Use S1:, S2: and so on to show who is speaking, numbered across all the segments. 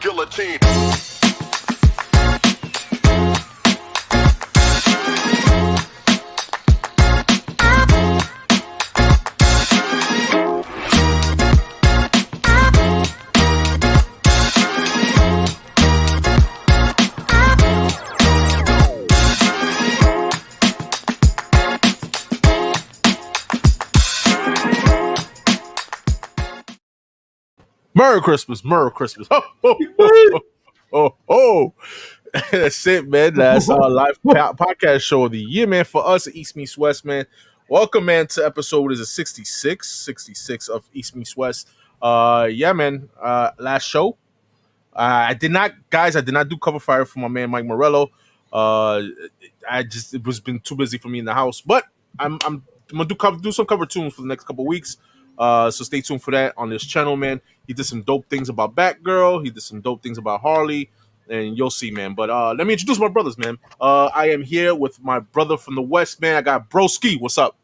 S1: guillotine.
S2: Merry Christmas, Merry Christmas. Oh. That's it, man. That's our live podcast show of the year, man. For us at East Meets West, man. Welcome, man, to episode 66 of East Meets West. Yeah, man. Last show. I did not do cover fire for my man Mike Morello. It was been too busy for me in the house, but I'm gonna do some cover tunes for the next couple weeks. So stay tuned for that on this channel, man. He did some dope things about Batgirl. He did some dope things about Harley, and you'll see, man. But let me introduce my brothers, man. I am here with my brother from the West, man. I got Broski. What's up?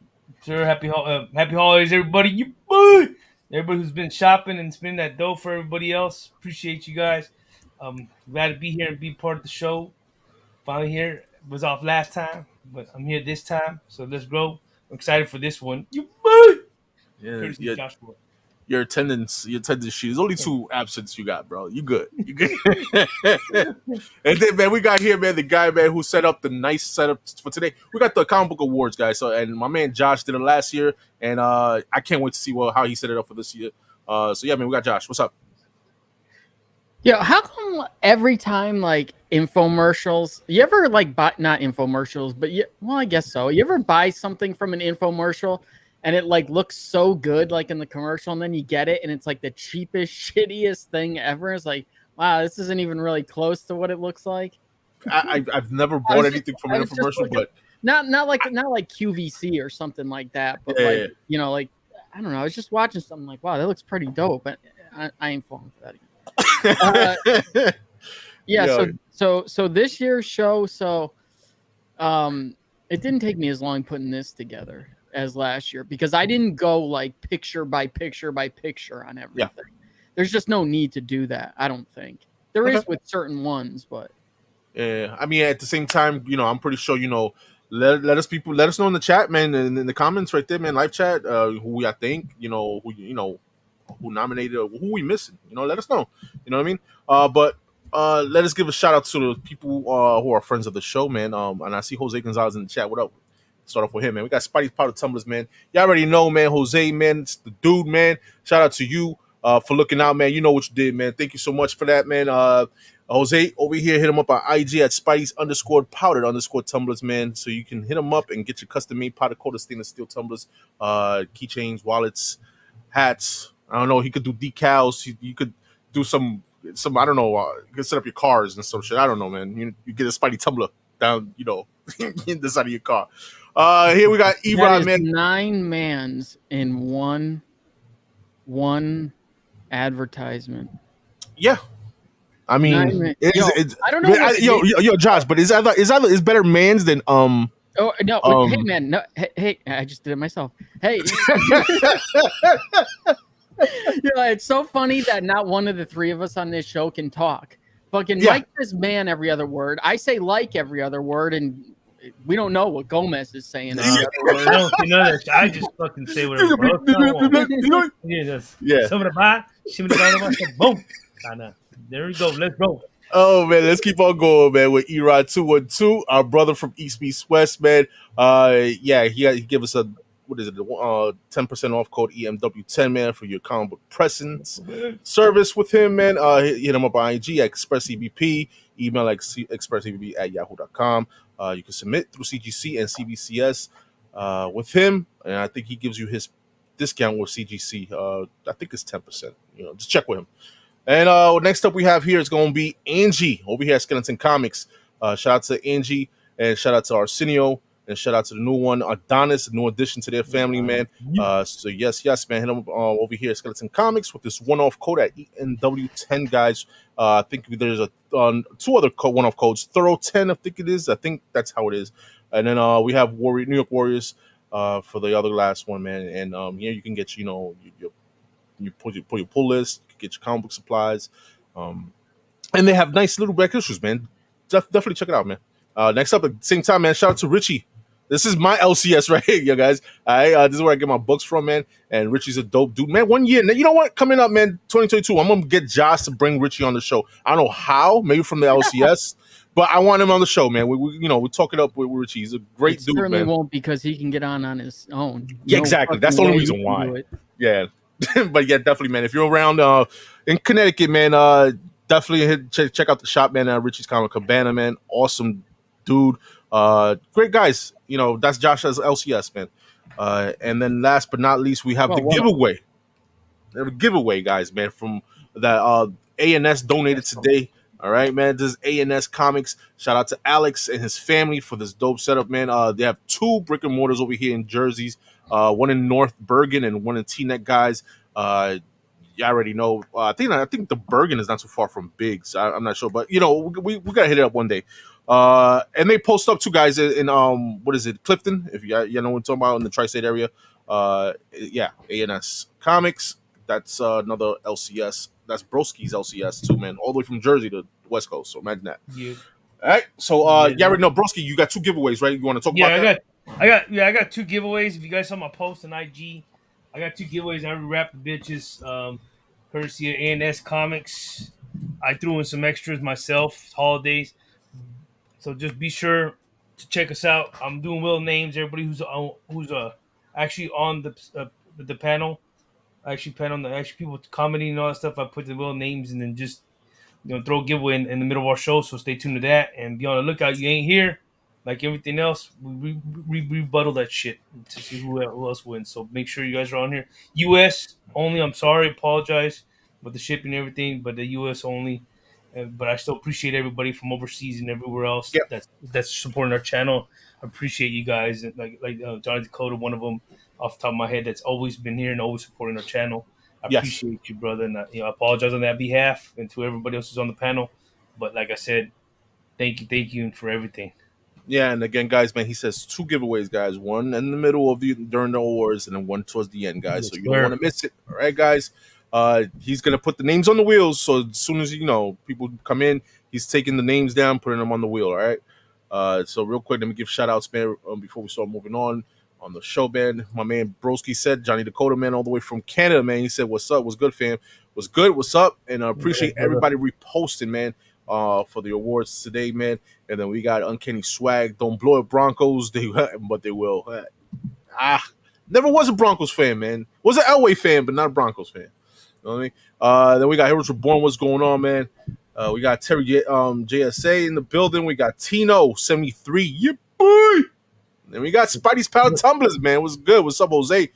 S3: Sure, happy holidays, everybody. You boy, everybody who's been shopping and spending that dough for everybody else. Appreciate you guys. Glad to be here and be part of the show. Finally here. Was off last time, but I'm here this time. So let's go. I'm excited for this one. You boy.
S2: Yeah, your attendance sheet. There's only 2 absents you got, bro. You good. And then, man, we got here, man, the guy, man, who set up the nice setup for today. We got the comic book awards, guys. So, and my man Josh did it last year, and I can't wait to see how he set it up for this year. So yeah, man, we got Josh. What's up?
S4: Yeah, how come every time like infomercials, you ever like buy, not infomercials, but I guess so. You ever buy something from an infomercial and it like looks so good like in the commercial, and then you get it and it's like the cheapest, shittiest thing ever? It's like, wow, this isn't even really close to what it looks like.
S2: I've never bought anything from an infomercial, but
S4: not like QVC or something like that, but you know, like I don't know. I was just watching something like, wow, that looks pretty dope, but I ain't falling for that again. So this year's show, it didn't take me as long putting this together as last year because I didn't go like picture by picture by picture on everything. Yeah. There's just no need to do that. I don't think there is with certain ones, but
S2: yeah, I mean, at the same time, you know, I'm pretty sure, you know, let us know in the chat, man, and in the comments right there, man, live chat, who I think, who nominated or who we missing, you know, let us know, you know what I mean? But let us give a shout out to the people who are friends of the show, man. And I see Jose Gonzalez in the chat. What up? Start off with him, man. We got Spidey's Powder Tumblers, man. Y'all already know, man. Jose, man, it's the dude, man. Shout out to you for looking out, man. You know what you did, man. Thank you so much for that, man. Jose over here, hit him up on IG at Spidey's_powdered_tumblers, man. So you can hit him up and get your custom made powder coated stainless steel tumblers, keychains, wallets, hats. I don't know. He could do decals. You could do some I don't know. You can set up your cars and some shit. I don't know, man. You get a Spidey tumbler down, you know, in the side of your car. Here we got Erod, man.
S4: 9 mans in one advertisement.
S2: Yeah. I mean,
S4: I don't know.
S2: Josh, but is better mans than
S4: Oh no! Hey man, no. Hey, I just did it myself. Hey, it's so funny that not one of the 3 of us on this show can talk. Fucking Mike says "man" every other word. I say "like" every other word, and we don't know what Gomez is saying.
S3: I don't know that. I just fucking say whatever. Yeah. Some of the buy, some of the boom. There we go. Let's go.
S2: Oh man, let's keep on going, man. With Erod 212, our brother from East Meets West, man. He gave us a 10% off code EMW10, man, for your comic book pressing service with him, man. Hit him up on IG at ExpressEBP, email like expressebp@yahoo.com. You can submit through CGC and CBCS with him, and I think he gives you his discount with CGC. I think it's 10%. You know, just check with him. And next up we have here is going to be Angie over here at Skeleton Comics. Shout out to Angie, and shout out to Arsenio, and shout out to the new one, Adonis, a new addition to their family, man. So yes, man, hit them over here at Skeleton Comics with this one-off code at ENW10, guys. I think there's 2 other one-off codes. Thoro 10, I think it is. I think that's how it is. And then we have New York Warriors for the other last one, man. And here you can get, you put your pull list, get your comic book supplies. And they have nice little back issues, man. Definitely check it out, man. Next up, at the same time, man, shout out to Richie. This is my LCS right here, you guys. This is where I get my books from, man. And Richie's a dope dude, man. 1 year. You know what? Coming up, man, 2022, I'm going to get Josh to bring Richie on the show. I don't know how, maybe from the LCS, but I want him on the show, man. We talk it up with Richie. He's a great dude,
S4: certainly
S2: man.
S4: won't, because he can get on his own.
S2: Yeah, exactly. That's the only reason why. Yeah. But yeah, definitely, man. If you're around in Connecticut, man, definitely check out the shop, man. Richie's Comic Cabana, man. Awesome dude. Great guys. That's Josh's LCS, man. And then last but not least, we have the giveaway. The giveaway, guys, man, from that ANS donated today. All right, man. This is ANS Comics. Shout out to Alex and his family for this dope setup, man. They have 2 brick and mortars over here in Jerseys. One in North Bergen and one in Teaneck, guys. You already know. I think the Bergen is not too far from Biggs. I'm not sure, but we gotta hit it up one day. And they post up 2 guys in what is it, Clifton? If you know what I'm talking about, in the tri-state area. Yeah, ANS Comics. That's another LCS. That's Broski's LCS too, man. All the way from Jersey to the West Coast. So imagine that.
S3: Yeah.
S2: All right. So you already know, Broski. You got 2 giveaways, right? You want to talk about that?
S3: I got 2 giveaways. If you guys saw my post on IG, I got 2 giveaways. I wrapped the bitches. Courtesy of ANS Comics. I threw in some extras myself, holidays. So just be sure to check us out. I'm doing Will names. Everybody who's actually on the panel, people commenting and all that stuff. I put the Will names and then just throw a giveaway in the middle of our show. So stay tuned to that and be on the lookout. You ain't here. Like everything else, we rebuttal that shit to see who else wins. So make sure you guys are on here. U.S. only. I'm sorry, apologize with the shipping and everything, but the U.S. only. But I still appreciate everybody from overseas and everywhere else that's supporting our channel. I appreciate you guys. Like Johnny Dakota, one of them off the top of my head, that's always been here and always supporting our channel. I appreciate you, brother, and I apologize on that behalf and to everybody else who's on the panel. But like I said, thank you for everything.
S2: Yeah, and again, guys, man, he says 2 giveaways, guys. One in the middle of during the awards, and then one towards the end, guys. So you don't want to miss it. All right, guys. He's gonna put the names on the wheels. So as soon as people come in, he's taking the names down, putting them on the wheel. All right. So real quick, let me give shout outs, man, before we start moving on the show, man. My man Broski said, Johnny Dakota, man, all the way from Canada, man. He said, "What's up? What's good, fam? What's good? What's up?" And I appreciate everybody reposting, man. For the awards today, man. And then we got Uncanny Swag. Don't blow it, Broncos. But they will. Never was a Broncos fan, man. Was an Elway fan, but not a Broncos fan. You know what I mean? Then we got Heroes Reborn. What's going on, man? We got Terry JSA in the building. We got Tino 73. Yeah, boy. And we got Spidey's Power Tumblers, man. What's good? What's up, Jose?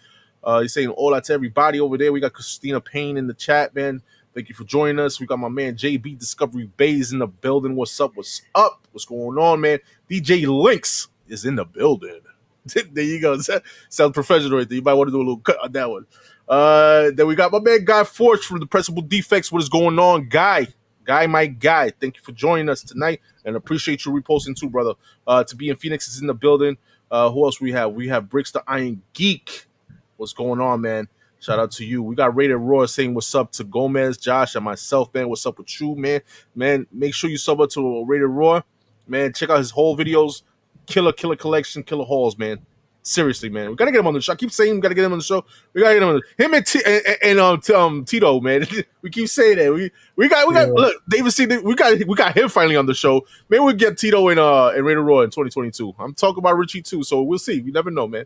S2: He's saying hola to everybody over there. We got Christina Payne in the chat, man. Thank you for joining us. We got my man JB Discovery Bays in the building. What's up? What's up? What's going on, man? DJ Lynx is in the building. There you go. Sounds professional right there. You might want to do a little cut on that one. Then we got my man Guy Forge from the Pressable Defects. What is going on, Guy? My guy. Thank you for joining us tonight, and appreciate you reposting too, brother. To be in Phoenix is in the building. Who else we have? We have Bricks the Iron Geek. What's going on, man? Shout out to you. We got Rated Raw saying what's up to Gomez, Josh, and myself, man. What's up with you, man? Man, make sure you sub up to Rated Raw. Man, check out his whole videos. Killer collection, killer hauls, man. Seriously, man. We got to get him on the show. I keep saying we got to get him on the show. We got to get him on him and Tito, man. We keep saying that. We got look, David C. We got him finally on the show. Maybe we'll get Tito and Rated Raw in 2022. I'm talking about Richie too, so we'll see. You never know, man.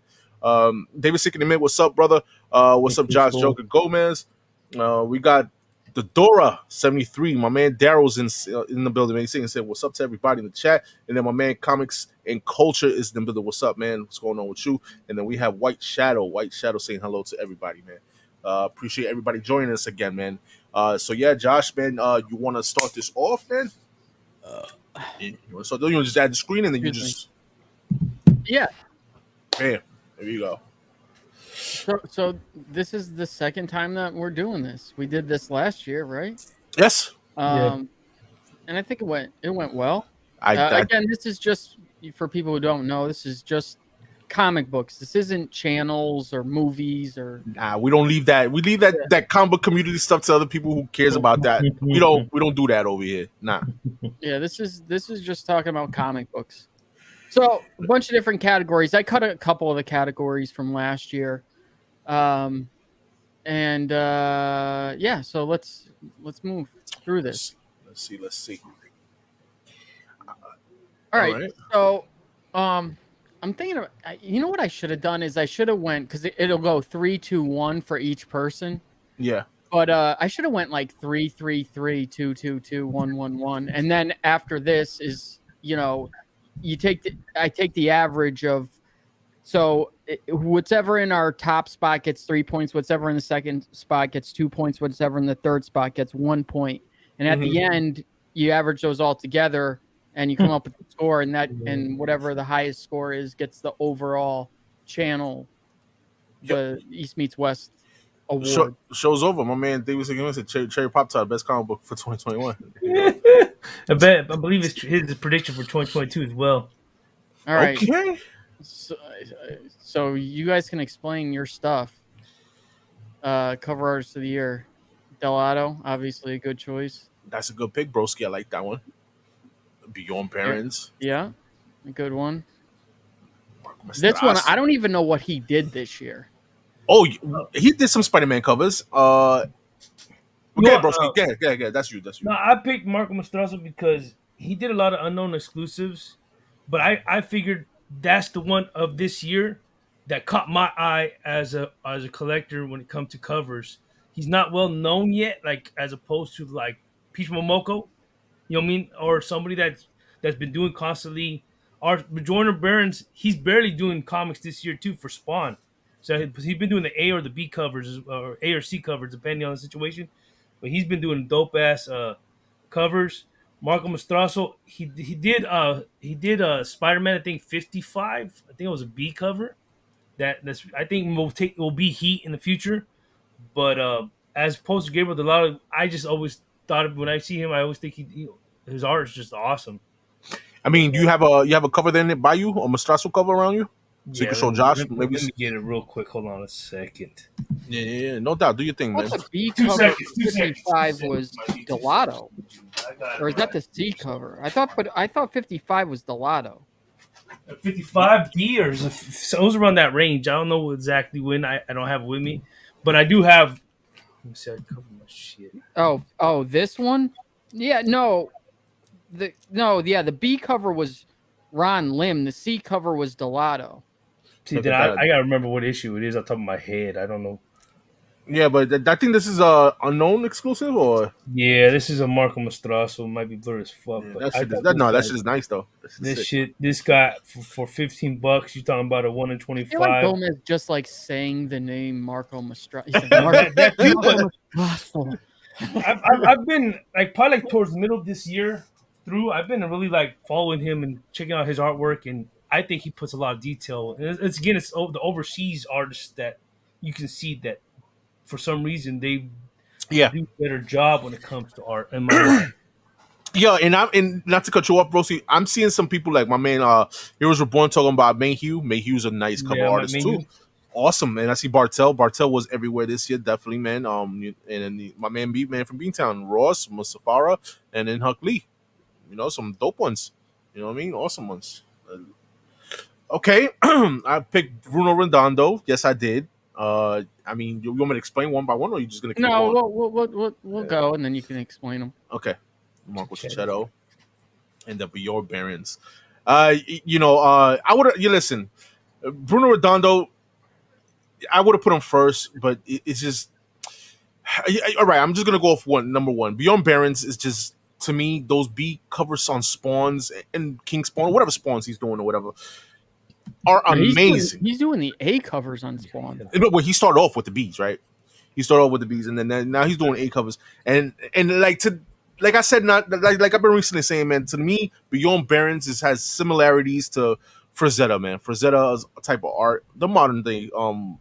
S2: David Sick in the Mid, what's up, brother? What's up, Josh Joker Gomez? We got the Dora 73. My man Daryl's in the building. Man. He's saying, what's up to everybody in the chat. And then my man Comics and Culture is in the building. What's up, man? What's going on with you? And then we have White Shadow saying hello to everybody, man. Appreciate everybody joining us again, man. So yeah, Josh, man, you want to start this off, man? You want to start? You want to just add the screen and then you just
S4: yeah.
S2: Bam. There you go.
S4: So this is the second time that we're doing this. We did this last year, right?
S2: Yes.
S4: And I think it went well. Again, this is just for people who don't know. This is just comic books. This isn't channels or movies or.
S2: Nah, we don't leave that. We leave that comic book community stuff to other people who cares about that. We don't do that over here. Nah.
S4: Yeah, this is just talking about comic books. So a bunch of different categories. I cut a couple of the categories from last year, yeah. So let's move through this.
S2: Let's see.
S4: All right. So, I'm thinking of. You know what I should have done is I should have went because it'll go 3, 2, 1 for each person.
S2: Yeah.
S4: But I should have went like 3, 3, 3, 2, 2, 2, 1, 1, 1, and then after this is I take the average of. So whatever in our top spot gets 3 points. Whatever in the second spot gets 2 points. Whatever in the third spot gets 1 point. And at the end, you average those all together, and you come up with the score. And and whatever the highest score is gets the overall channel, the East Meets West award.
S2: Show's over. My man David said Cherry Pop Tart, best comic book for 2021.
S3: I believe it's his prediction for 2022 as well.
S4: All right.
S2: Okay.
S4: So you guys can explain your stuff. Cover artist of the year, Delato, obviously a good choice.
S2: That's a good pick, broski. I like that one. Beyond Parents.
S4: Yeah, a good one. This one, I don't even know what he did this year.
S2: Oh, he did some Spider-Man covers. Broski. Yeah. That's you.
S3: No, I picked Marco Mastroso because he did a lot of unknown exclusives, but I figured that's the one of this year that caught my eye as a collector when it comes to covers. He's not well known yet, like as opposed to like Peach Momoko, you know what I mean, or somebody that's been doing constantly. Jordan Burns, he's barely doing comics this year too for Spawn, so he's been doing the A or the B covers or A or C covers depending on the situation. But he's been doing dope ass covers. Marco Mastroso, he did Spider-Man, I think 55. I think it was a B cover. That's I think will be heat in the future. But as opposed to Gabriel Delato, I just always thought when I see him, I always think his art is just awesome.
S2: I mean, you have a cover then by you, a Mastroso cover around you, so you can show Josh.
S3: Let me get it real quick. Hold on a second.
S2: Yeah, no doubt. Do your thing, man.
S4: The B cover 55 was Delato, or is that the C cover? I thought 55 was Delato.
S3: 55 B or so it was around that range. I don't know exactly when. I don't have it with me, but I do have. Let me see. I cover my shit.
S4: Oh, this one? Yeah, no. The B cover was Ron Lim. The C cover was Delato.
S3: See, then I gotta remember what issue it is on top of my head. I don't know.
S2: Yeah, but I think this is a unknown exclusive, or
S3: this is a Marco Mastroso. It might be blurry as fuck.
S2: Yeah,
S3: but
S2: that shit is nice though.
S3: This guy for $15. You're talking about a 1 in 25.
S4: I feel like Gomez just like saying the name Marco Mastroso. Marco Mastroso.
S3: I've been probably towards the middle of this year through. I've been really following him and checking out his artwork, and I think he puts a lot of detail. And it's the overseas artists that you can see that for some reason they do a better job when it comes to art. In my life.
S2: Yeah, and not to cut you off, Broski, I'm seeing some people like my man Heroes Reborn talking about Mayhew. Mayhew's a nice cover artist too. Awesome, and I see Bartel. Bartel was everywhere this year, definitely, man. And my man Beatman from Beantown, Ross, Musafara, and then Huck Lee. Some dope ones. You know what I mean? Awesome ones. Okay, I picked Bruno Redondo. Yes, I did. I mean, you want me to explain one by one, or are you just gonna keep
S4: going? We'll go, and then you can explain them.
S2: Okay, Marco Cicchetto and the Bjorn Barons. I would. You listen, Bruno Redondo. I would have put him first, but it's just all right. I'm just gonna go off number one. Bjorn Barons is just, to me, those B covers on Spawns and King Spawn, whatever Spawns he's doing or whatever, are amazing.
S4: He's doing the A covers on Spawn.
S2: Well, he started off with the B's, right? He started off with the B's, and then now he's doing A covers. And like I said, not like I've been recently saying, man. To me, Beyond Barons has similarities to Frazetta, man. Frazetta is a type of art, the modern day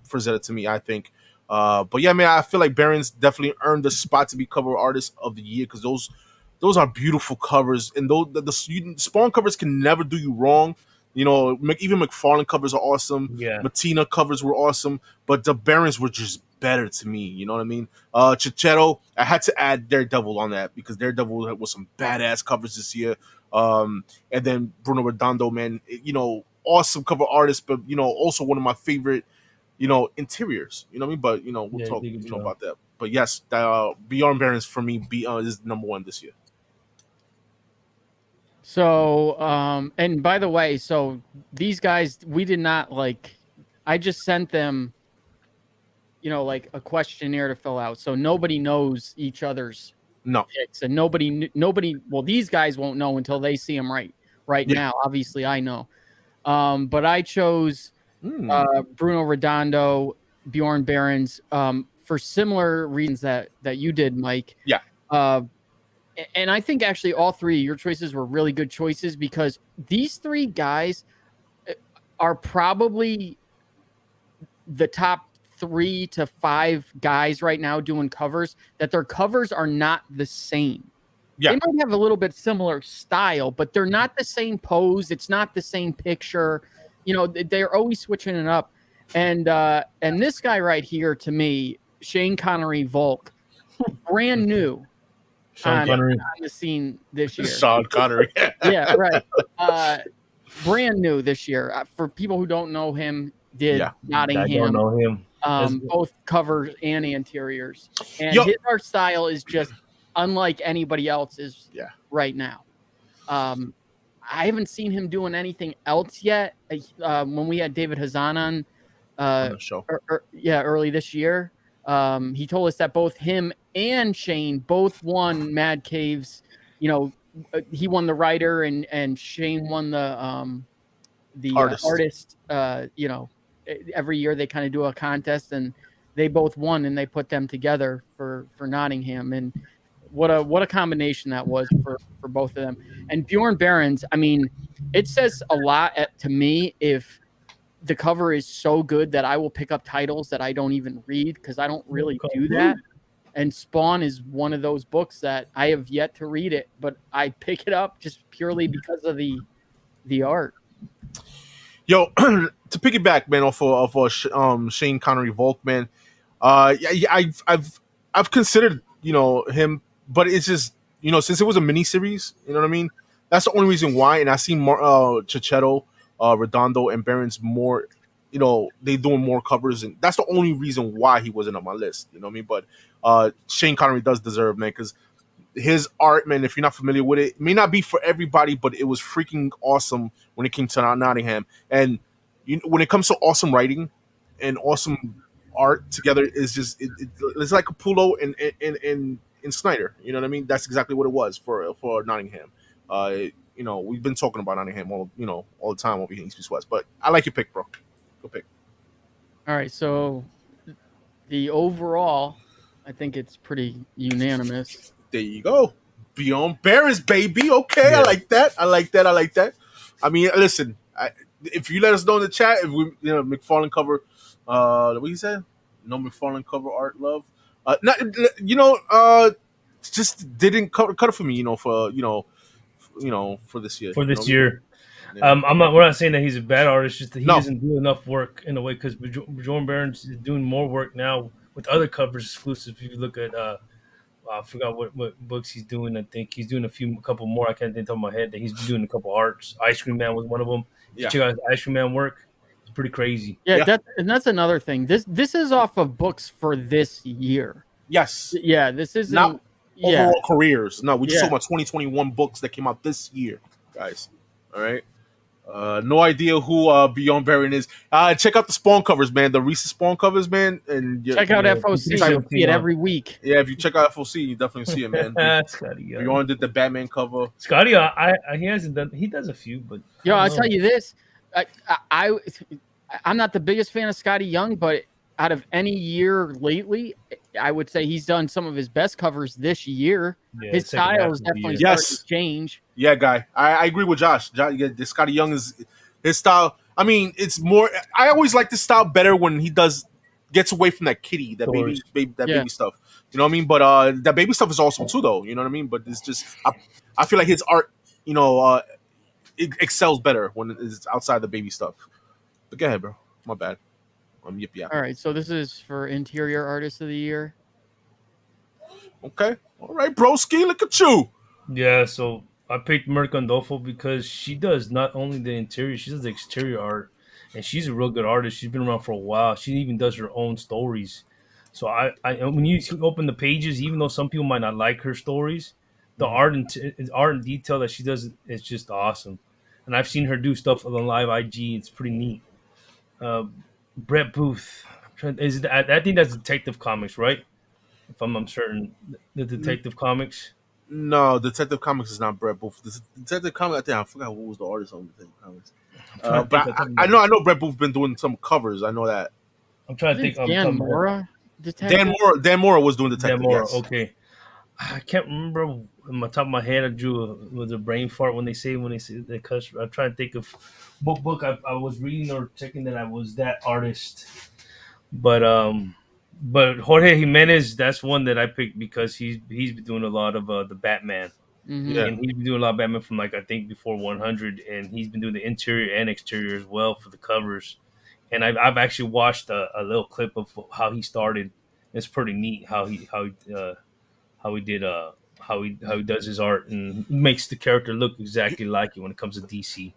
S2: Frazetta to me, I think. But yeah, man, I feel like Barons definitely earned the spot to be cover artist of the year, because those are beautiful covers, and the Spawn covers can never do you wrong. Even McFarlane covers are awesome.
S3: Yeah.
S2: Matina covers were awesome, but the Barons were just better to me. You know what I mean? Chichetto, I had to add Daredevil on that because Daredevil was some badass covers this year. And then Bruno Redondo, man, awesome cover artist, but also one of my favorite, interiors. You know what I mean? But we'll talk, about that. But yes, Beyond Barons for me, is number one this year.
S4: So, and by the way, so these guys, we did not I just sent them, like a questionnaire to fill out. So nobody knows each other's picks, and nobody, well, these guys won't know until they see them right now. Obviously I know. But I chose Bruno Redondo, Bjorn Barons, for similar reasons that you did, Mike.
S2: Yeah.
S4: And I think actually all three of your choices were really good choices because these three guys are probably the top 3 to 5 guys right now doing covers that their covers are not the same. Yeah. They might have a little bit similar style, but they're not the same pose. It's not the same picture. They're always switching it up. And this guy right here, to me, Shane Connery Volk, brand new. On the scene this year.
S2: Sean Connery.
S4: Yeah, right. Brand new this year. For people who don't know him, Nottingham.
S3: I don't know him.
S4: Both covers and interiors. And his art style is just unlike anybody else's right now. I haven't seen him doing anything else yet. When we had David Hassan on
S2: the show.
S4: Early this year. He told us that both him and Shane both won Mad Cave's. He won the writer and Shane won the artist. Every year they kind of do a contest and they both won and they put them together for Nottingham, and what a combination that was for both of them. And Bjorn Barons, I mean, it says a lot to me if the cover is so good that I will pick up titles that I don't even read because I don't really do that. And Spawn is one of those books that I have yet to read it, but I pick it up just purely because of the art.
S2: Yo, to piggyback, man, off Shane Connery Volk, man. I've considered him, but it's just since it was a miniseries, you know what I mean. That's the only reason why. And I seen Chichetto, Redondo, and Barons more. They doing more covers, and that's the only reason why he wasn't on my list. You know what I mean? But Shane Connery does deserve, man, because his art, man, if you're not familiar with it, may not be for everybody, but it was freaking awesome when it came to Nottingham. And when it comes to awesome writing and awesome art together, is just it's like Capullo and Snyder. You know what I mean? That's exactly what it was for Nottingham. We've been talking about Nottingham all the time over here in East West. But I like your pick, bro. Go pick.
S4: All right, so the overall, I think it's pretty unanimous.
S2: There you go. Beyond Barons, baby. Okay, yeah. I like that. I mean, listen, if you let us know in the chat if we, McFarlane cover, what you said? No McFarlane cover art, love. Just didn't cut it for me, for this year.
S3: For this year. Yeah. We're not saying that he's a bad artist, just that he doesn't do enough work in a way, because Bjorn Barons is doing more work now with other covers exclusive. If you look at I forgot what books he's doing. I think he's doing a couple more. I can't think of my head that he's doing a couple arts. Ice Cream Man was one of them. If you check out his Ice Cream Man work, it's pretty crazy.
S4: Yeah. That's another thing. This is off of books for this year.
S2: Yes.
S4: Yeah, this is
S2: not overall careers. No, we just talking about 2021 books that came out this year, guys. All right. No idea who Beyond Barons is. Check out the Spawn covers, man. The recent Spawn covers, man. And
S4: check out FOC. You see it every week.
S2: Yeah, if you check out FOC, you definitely see it, man.
S3: Scotty,
S2: Beyond did the Batman cover.
S3: Scotty, he hasn't done. He does a few, but
S4: I'll tell you this. I'm not the biggest fan of Scotty Young, but out of any year lately, I would say he's done some of his best covers this year. Yeah, his style is definitely starting to change.
S2: Yeah, guy. I agree with Josh. The Scotty Young is his style. I mean, it's more. I always like this style better when he gets away from that kitty, baby stuff. You know what I mean? But that baby stuff is awesome too, though. You know what I mean? But it's just I feel like his art, it excels better when it's outside the baby stuff. But go ahead, bro. My bad. I'm yip yapping.
S4: All right, so this is for interior artist of the year.
S2: Okay. All right, broski. Look at you.
S3: Yeah, so I picked Mercandolfo because she does not only the interior, she does the exterior art, and she's a real good artist. She's been around for a while. She even does her own stories. So I when you open the pages, even though some people might not like her stories, the art and detail that she does is just awesome. And I've seen her do stuff on the live IG. It's pretty neat. Uh, Brett Booth, I think that's Detective Comics, right? If I'm certain, the Detective Comics.
S2: No, Detective Comics is not Brett Booth. Detective Comics, I think I forgot who was the artist on Detective Comics.
S3: I'm trying to think.
S2: But I know Brett Booth been doing some covers. I know that.
S3: I'm trying to think.
S4: Dan Mora, detective.
S2: Dan Mora was doing Detective.
S3: Dan Mora.
S2: Yes.
S3: Okay, I can't remember on my top of my head. I drew was a brain fart when they say the cuss. I'm trying to think of what book I was reading or checking that I was that artist. But Jorge Jimenez, that's one that I picked because he's been doing a lot of the Batman.
S4: Mhm.
S2: Yeah.
S3: And he's been doing a lot of Batman from I think before 100, and he's been doing the interior and exterior as well for the covers. And I've actually watched a little clip of how he started. It's pretty neat how he did how he does his art and makes the character look exactly like it when it comes to DC.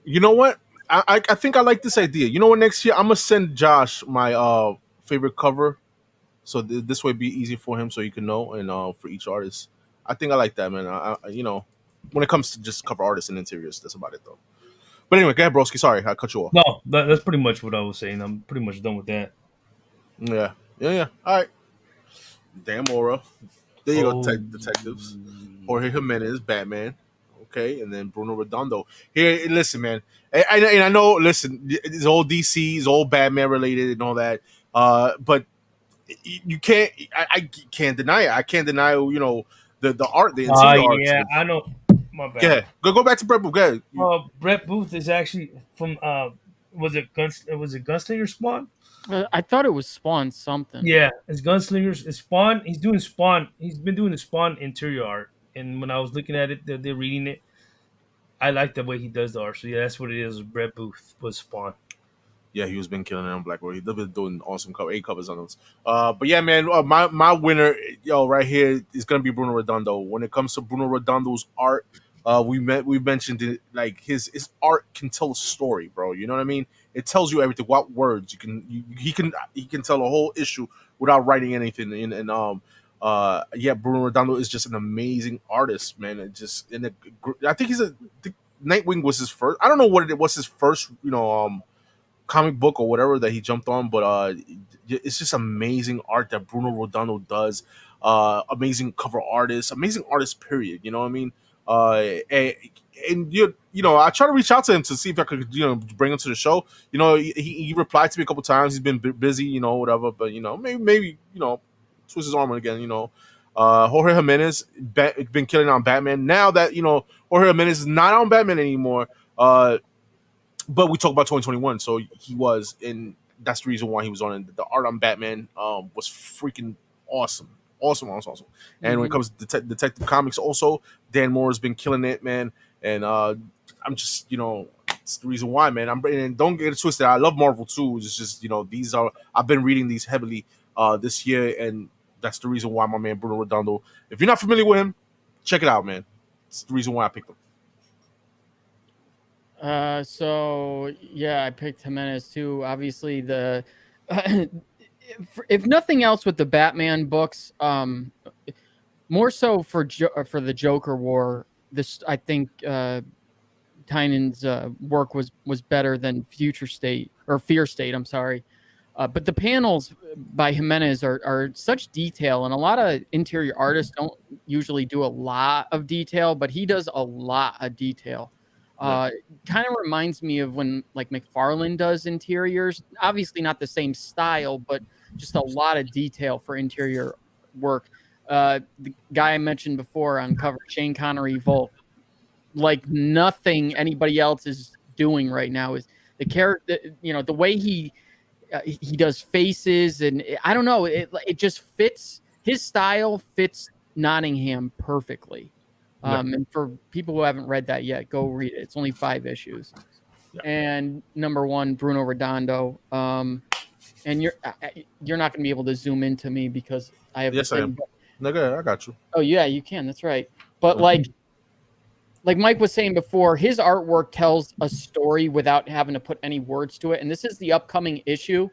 S2: You know what? I think I like this idea. You know what? Next year I'm gonna send Josh my favorite cover, so this way be easy for him, so he can know, and for each artist. I think I like that, man. When it comes to just cover artists and interiors, that's about it though. But anyway, go ahead, broski. Sorry, I cut you off.
S3: No, that's pretty much what I was saying. I'm pretty much done with that.
S2: Yeah. All right. Dan Mora. There you go,
S3: Oh,
S2: detectives. Jorge Jimenez, Batman. Okay, and then Bruno Redondo. Here, listen, man. And I know, listen, it's all DC, it's all Batman related and all that. But you can't. I can't deny it. I can't deny, the art, the interior art.
S3: yeah, I know. My bad.
S2: Go ahead. Go back to Brett Booth. Go ahead.
S3: Brett Booth is actually from was it Gunslinger Spawn?
S4: I thought it was Spawn something.
S3: Yeah, it's Gunslingers. It's Spawn. He's doing Spawn. He's been doing the Spawn interior art. And when I was looking at it, they're reading it. I like the way he does the art. So yeah, that's what it is. Brett Booth was Spawn.
S2: Yeah, he was been killing it on Black World. He's been doing awesome covers on those. But yeah, man, my winner, right here is gonna be Bruno Redondo. When it comes to Bruno Redondo's art, we mentioned it, like his art can tell a story, bro. You know what I mean? It tells you everything. What words he can tell a whole issue without writing anything. Yeah, Bruno Redondo is just an amazing artist, man. I think Nightwing was his first. I don't know what it was his first, comic book or whatever that he jumped on, but it's just amazing art that Bruno Redondo does. Amazing cover artist, amazing artist. Period. You know what I mean? And I try to reach out to him to see if I could, bring him to the show. He replied to me a couple times. He's been busy, whatever. But maybe twist his arm again. Jorge Jimenez been killing on Batman. Now that Jorge Jimenez is not on Batman anymore. But we talk about 2021, so he was, and that's the reason why he was on it. The art on Batman was freaking awesome. Awesome. And when it comes to Detective Comics, also, Dan Mora's been killing it, man. And I'm just, it's the reason why, man. And don't get it twisted. I love Marvel too. It's just, I've been reading these heavily this year, and that's the reason why my man Bruno Redondo. If you're not familiar with him, check it out, man. It's the reason why I picked him.
S4: So yeah, I picked Jimenez too. Obviously, if nothing else with the Batman books, more so for the Joker War. This, I think, Tynan's work was better than Future State or Fear State. I'm sorry. But the panels by Jimenez are such detail, and a lot of interior artists don't usually do a lot of detail, but he does a lot of detail. Kind of reminds me of when like McFarlane does interiors. Obviously not the same style, but just a lot of detail for interior work. The guy I mentioned before on cover, Shane Connery Volk, like nothing anybody else is doing right now is the character. The way he does faces, and I don't know, it just fits his style, fits Nottingham perfectly. And for people who haven't read that yet, go read it. It's only 5 issues.
S2: Yeah.
S4: And number 1, Bruno Redondo. And you're not going to be able to zoom into me because I have.
S2: Yes, I am. I got you.
S4: Oh yeah, you can. That's right. But like Mike was saying before, his artwork tells a story without having to put any words to it. And this is the upcoming issue.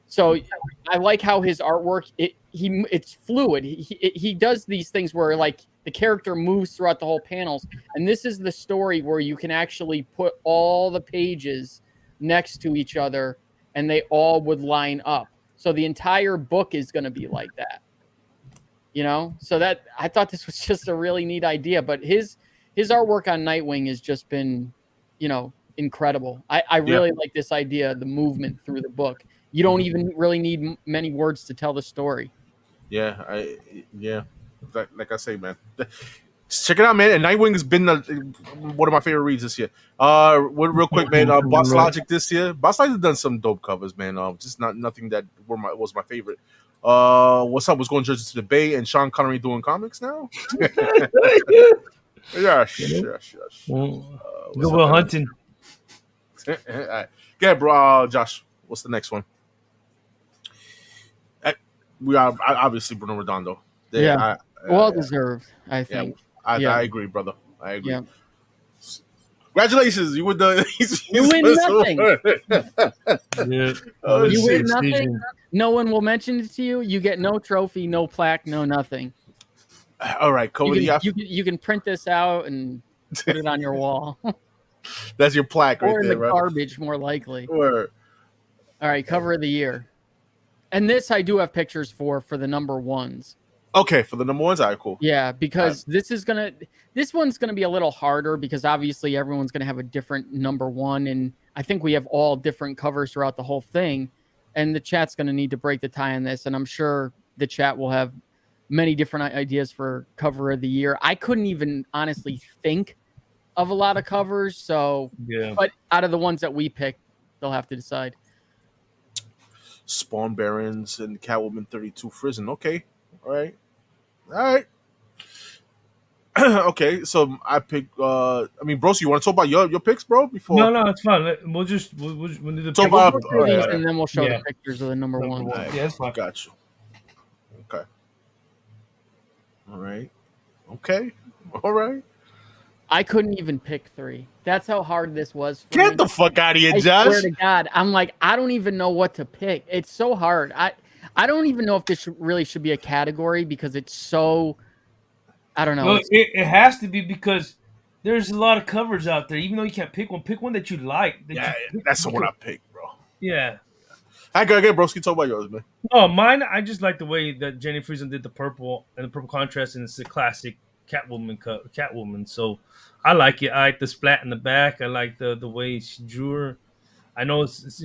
S4: So I like how his artwork, it's fluid. He does these things where like the character moves throughout the whole panels. And this is the story where you can actually put all the pages next to each other and they all would line up. So the entire book is going to be like that. You know, so that I thought this was just a really neat idea, but his artwork on Nightwing has just been, you know, incredible. I really like this idea, the movement through the book. You don't even really need many words to tell the story.
S2: Yeah, like I say, man, check it out, man. And Nightwing has been one of my favorite reads this year. Real quick, man. Boss Logic this year. Boss Logic has done some dope covers, man. Just nothing that was my favorite. What's up? What's going to the Bay and Sean Connery doing comics now? Yes.
S3: Go hunting.
S2: All right. Yeah, bro. Josh, what's the next one? We are obviously Bruno Redondo.
S4: Well deserved, I think.
S2: I agree, brother. I agree.
S4: Yeah.
S2: Congratulations, you win the.
S4: You win nothing.
S3: You
S4: win nothing. No one will mention it to you. You get no trophy, no plaque, no nothing.
S2: All right, Cody.
S4: You can print this out and put it on your wall.
S2: That's your plaque, right
S4: or in
S2: there,
S4: the
S2: right?
S4: garbage, more likely.
S2: Or...
S4: All right, cover of the year. And this I do have pictures for the number ones.
S2: Okay, for the number ones, all right, cool.
S4: Yeah, because this one's gonna be a little harder because obviously everyone's gonna have a different number one, and I think we have all different covers throughout the whole thing, and the chat's gonna need to break the tie on this, and I'm sure the chat will have many different ideas for cover of the year. I couldn't even honestly think of a lot of covers, so but out of the ones that we picked, they'll have to decide.
S2: Spawn Barons and Catwoman 32 Prison. Okay. All right. Okay, so I pick Bros, you want to talk about your picks, bro? Before
S3: No, it's fine. We'll do the
S2: talk about
S4: and then we'll show the pictures of the number one.
S2: Right.
S3: Yeah, that's fine.
S2: Got you. Okay. All right. Okay. All right.
S4: I couldn't even pick 3. That's how hard this was for
S2: Get
S4: me.
S2: the fuck out of here,
S4: I
S2: Josh.
S4: swear to God. I'm like, I don't even know what to pick. It's so hard. I don't even know if this should be a category because it's so, I don't know.
S3: Well, it has to be because there's a lot of covers out there. Even though you can't pick one that you like.
S2: That's the one I picked, bro.
S3: Yeah.
S2: I got it, Broski. Talk about yours, man.
S3: Oh, mine, I just like the way that Jenny Friesen did the purple and the purple contrast, and it's a classic Catwoman. So I like it. I like the splat in the back. I like the way she drew her. I know it's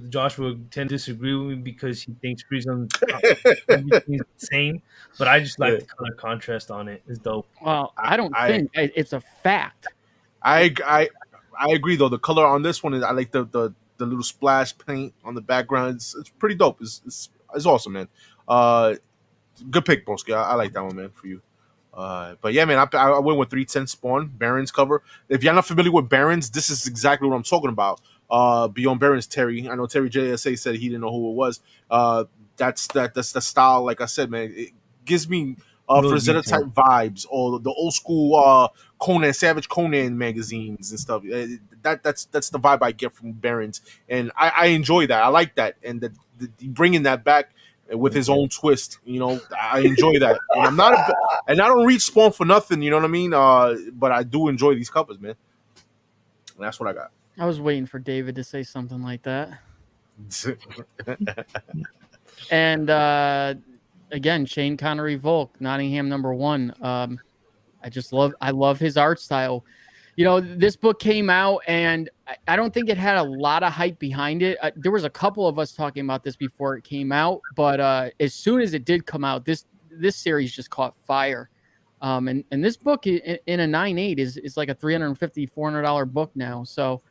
S3: Josh would tend to disagree with me because he thinks Friesen is insane, but I just like the color contrast on it. It's dope.
S4: Well, I don't think it's a fact.
S2: I agree though. The color on this one is I like the little splash paint on the background. It's pretty dope. It's awesome, man. Good pick, Broski. I like that one, man, for you. But yeah, man, I went with 310 Spawn Barons cover. If you're not familiar with Barons, this is exactly what I'm talking about. Beyond Barons, Terry. I know Terry JSA said he didn't know who it was. That's the style. Like I said, man, it gives me Frazetta type vibes, or the old school Savage Conan magazines and stuff. That's the vibe I get from Barons, and I enjoy that. I like that, and the bringing that back with his own twist, I enjoy that. And I don't read Spawn for nothing, you know what I mean? But I do enjoy these covers, man. And that's what I got.
S4: I was waiting for David to say something like that. And again, Shane Connery Volk, Nottingham #1. I love his art style. This book came out, and I don't think it had a lot of hype behind it. There was a couple of us talking about this before it came out, but as soon as it did come out, this series just caught fire. And this book in a 9.8 is like a $350, $400 book now. So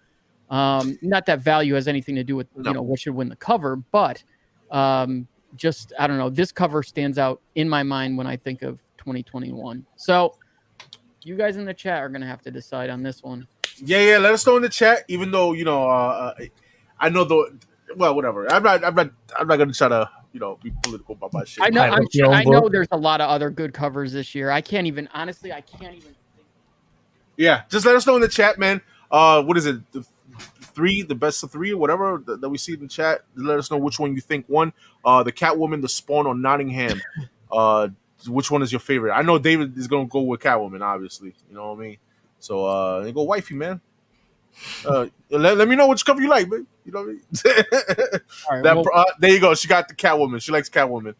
S4: not that value has anything to do with what should win the cover, but just I don't know. This cover stands out in my mind when I think of 2021. So you guys in the chat are gonna have to decide on this one.
S2: Yeah. Let us know in the chat. Even though I know whatever. I'm not gonna try to be political about my shit.
S4: I know there's a lot of other good covers this year. I can't even think.
S2: Yeah, just let us know in the chat, man. What is it? The best of three, or whatever that we see in the chat. Let us know which one you think won. The Catwoman, the Spawn, or Nottingham. Which one is your favorite? I know David is gonna go with Catwoman, obviously. You know what I mean? So go wifey, man. Let me know which cover you like, man. You know what I mean? All right, there you go. She got the Catwoman. She likes Catwoman.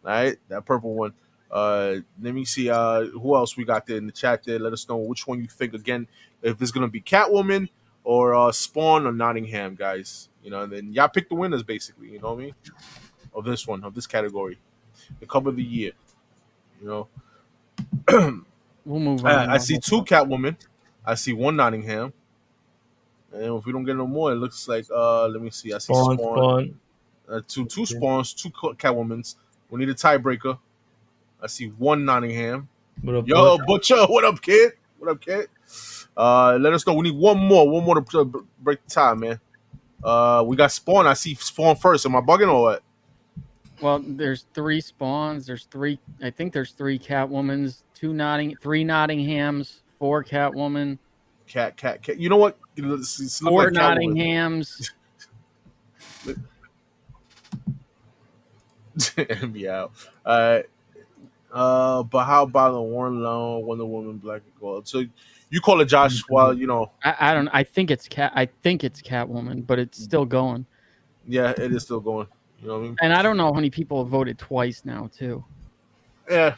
S2: All right, that purple one. Let me see who else we got there in the chat there. Let us know which one you think again, if it's gonna be Catwoman or Spawn or Nottingham, guys. And then y'all pick the winners basically, you know what I mean? Of this category. The cover of the year.
S4: We'll move on.
S2: I see 2 Catwoman. I see 1 Nottingham. And if we don't get no more, it looks like let me see. I see Spawn. Two Spawns, 2 Catwomans. We need a tiebreaker. I see 1 Nottingham. Yo, Butcha, what up, kid? Let us know. We need one more to break the tie, man. We got Spawn. I see Spawn first. Am I bugging or what?
S4: Well, there's 3 Spawns. I think there's 3 Catwomans, 3 Nottinghams, 4 Catwoman.
S2: Cat. You know what?
S4: 4 Nottinghams.
S2: Be out. But how about the Warren Lone, Wonder Woman, Black and Gold? So you call it Josh while
S4: I don't. I think it's Catwoman, but it's still going.
S2: Yeah, it is still going. You know what I mean?
S4: And I don't know how many people have voted twice now too.
S2: Yeah.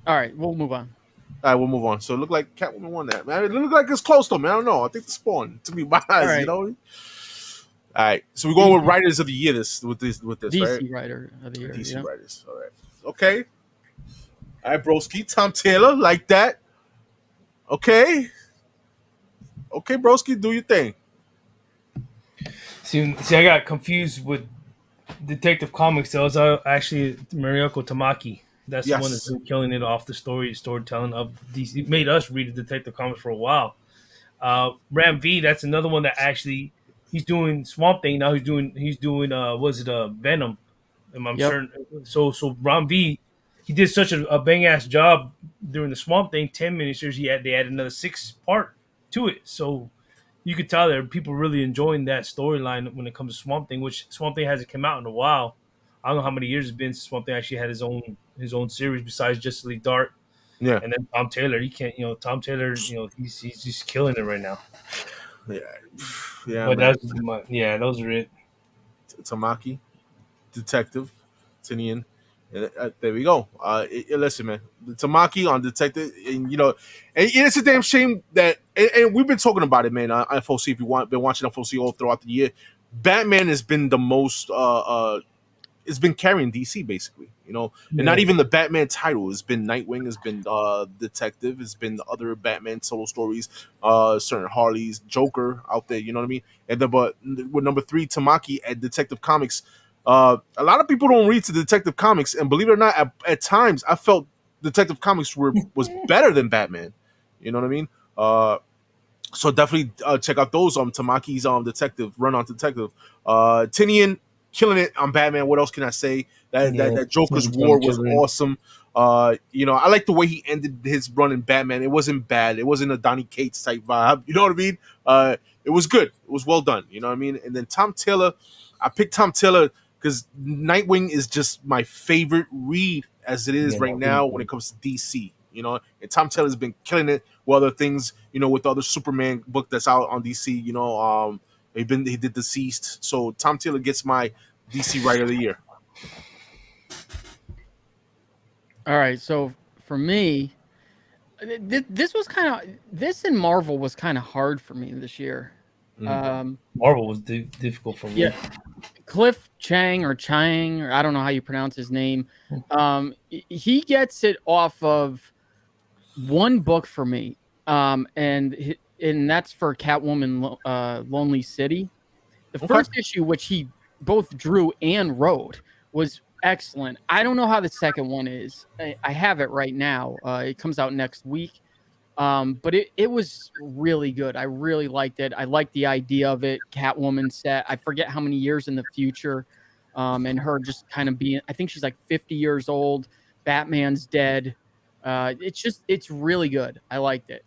S4: All right, we'll move on.
S2: All right, we'll move on. So it looked like Catwoman won that, man. It looked like it's close though, man. I don't know. I think the Spawn to me by eyes,
S4: right.
S2: you know. All right, so we're going with writers of the year. With this,
S4: DC
S2: right?
S4: Writer of the year.
S2: DC writers. All right. Okay. All right, broski. Tom Taylor, like that. Okay, broski, do your thing.
S3: See, I got confused with Detective Comics. That was actually Mariko Tamaki. That's the one that's been killing it off the storytelling of DC. It made us read the Detective Comics for a while. Ram V, that's another one that actually he's doing Swamp Thing now. He's doing Venom? I'm certain. So Ram V, he did such a bang ass job during the Swamp Thing 10 miniseries. They added another 6-part to it. So you could tell that people really enjoying that storyline when it comes to Swamp Thing, which Swamp Thing hasn't come out in a while. I don't know how many years it's been since Swamp Thing actually had his own series besides Justice League Dark.
S2: Yeah.
S3: And then Tom Taylor, Tom Taylor, he's just killing it right now.
S2: Yeah.
S3: But those are it.
S2: Tamaki, Detective, Tinian. There we go. Listen, man, the Tamaki on Detective, and and it's a damn shame that, and we've been talking about it, man. On FOC, if you been watching FOC all throughout the year, Batman has been the most. It's been carrying DC basically, and not even the Batman title. It's been Nightwing, it's been Detective, it's been the other Batman solo stories, certain Harley's, Joker out there. You know what I mean? And then, but with number 3, Tamaki at Detective Comics. A lot of people don't read to Detective Comics, and believe it or not, at times I felt Detective Comics was better than Batman. You know what I mean? So definitely check out those Tamaki's Detective run on Detective. Tinian killing it on Batman. What else can I say? That Joker's War was awesome. I like the way he ended his run in Batman. It wasn't bad. It wasn't a Donny Cates type vibe. You know what I mean? It was good. It was well done. You know what I mean? And then Tom Taylor, I picked Tom Taylor because Nightwing is just my favorite read as it is right now when it comes to DC. And Tom Taylor's been killing it with other things. With the other Superman book that's out on DC. He did Deceased. So Tom Taylor gets my DC Writer of the Year.
S4: All right, so for me, this in Marvel was kind of hard for me this year.
S3: Marvel was difficult for me.
S4: Yeah, Cliff Chang, or I don't know how you pronounce his name. He gets it off of one book for me, and that's for Catwoman, Lonely City. The first issue, which he both drew and wrote, was excellent. I don't know how the second one is. I have it right now. It comes out next week. But it was really good. I really liked it. I liked the idea of it. Catwoman set, I forget how many years in the future, and her just kind of being, I think she's like 50 years old. Batman's dead. It's really good. I liked it.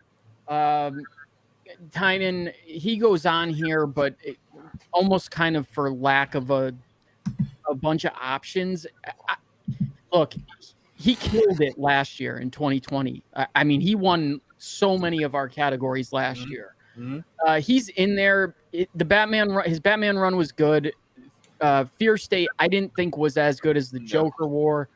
S4: Tynan, he goes on here, but almost kind of for lack of a bunch of options. Look, he killed it last year in 2020. I mean, he won so many of our categories last year. He's in there. His Batman run was good. Fear State, I didn't think was as good as the Joker War,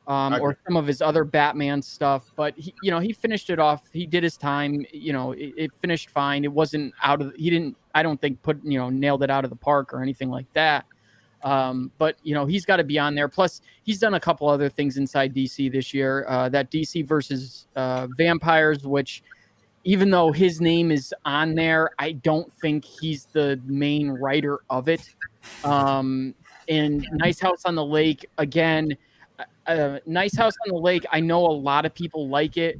S4: or some of his other Batman stuff. But he finished it off. He did his time. It finished fine. It wasn't out of. He didn't. I don't think nailed it out of the park or anything like that. But he's got to be on there. Plus, he's done a couple other things inside DC this year. That DC versus Vampires, which, even though his name is on there, I don't think he's the main writer of it. And Nice House on the Lake, again, Nice House on the Lake, I know a lot of people like it.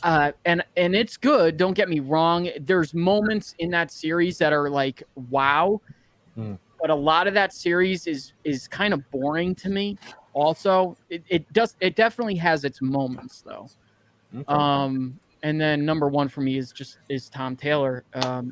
S4: And it's good, don't get me wrong. There's moments in that series that are like, wow. But a lot of that series is kind of boring to me. Also, it definitely has its moments though. Okay. And then number one for me is Tom Taylor.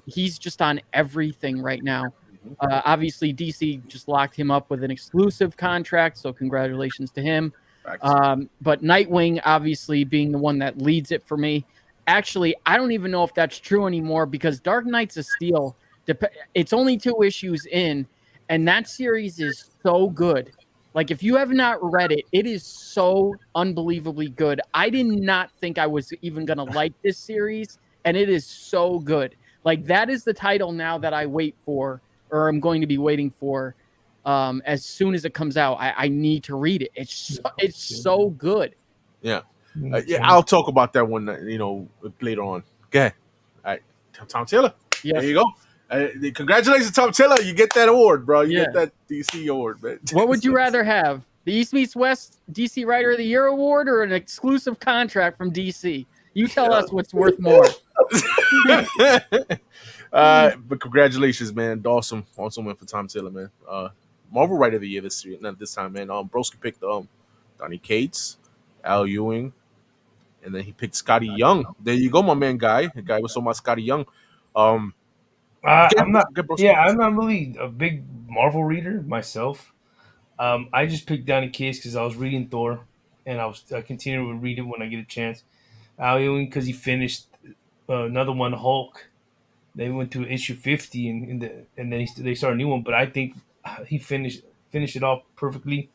S4: He's just on everything right now. Obviously, DC just locked him up with an exclusive contract, so congratulations to him. But Nightwing, obviously, being the one that leads it for me. Actually, I don't even know if that's true anymore because Dark Knights of Steel, it's only 2 issues in, and that series is so good. Like, if you have not read it, it is so unbelievably good. I did not think I was even going to like this series, and it is so good. Like, that is the title now that I wait for, or I'm going to be waiting for, as soon as it comes out. I need to read it. It's so good.
S2: Yeah. I'll talk about that one, later on. Go ahead. All right. Tom Taylor. Yes. There you go. Congratulations, Tom Taylor. You get that award, bro. You get that DC award, man.
S4: What would you rather have? The East Meets West DC Writer of the Year award or an exclusive contract from DC? You tell us what's worth more.
S2: But congratulations, man. Awesome win for Tom Taylor, man. Marvel Writer of the Year this year, not this time, man. Broski picked Donny Cates, Al Ewing, and then he picked Scotty Young. There you go, my man, guy. The guy was so much Scotty Young.
S3: I'm not really a big Marvel reader myself. I just picked Donny Cates because I was reading Thor, and I continue to read it when I get a chance. Al Ewing because he finished another one, Hulk. They went to issue 50, and then they started a new one. But I think he finished it off perfectly.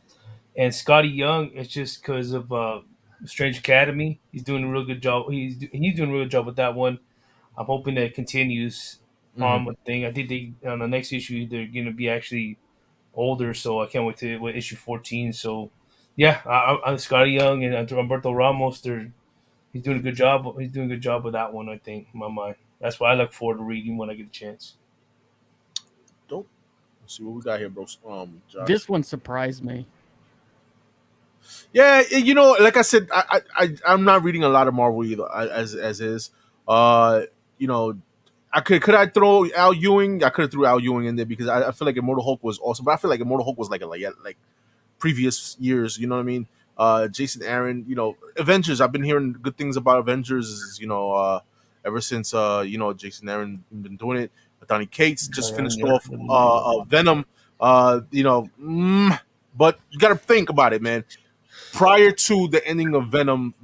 S3: And Scotty Young, it's just because of Strange Academy. He's doing a real good job. He's doing a real good job with that one. I'm hoping that it continues on with thing. I think on the next issue they're going to be actually older, so I can't wait to issue 14. So yeah, I'm Scotty Young and Humberto Ramos. He's doing a good job. He's doing a good job with that one, I think, in my mind. That's why I look forward to reading when I get a chance.
S2: Dope. Let's see what we got here, bro. Josh.
S4: This one surprised me.
S2: Yeah, like I said, I'm not reading a lot of Marvel either, as is. I could I throw Al Ewing? I could have threw Al Ewing in there because I feel like Immortal Hulk was awesome, but I feel like Immortal Hulk was like previous years. You know what I mean? Jason Aaron, Avengers. I've been hearing good things about Avengers. Ever since Jason Aaron been doing it. Donny Cates just finished off Venom. But you got to think about it, man. Prior to the ending of Venom,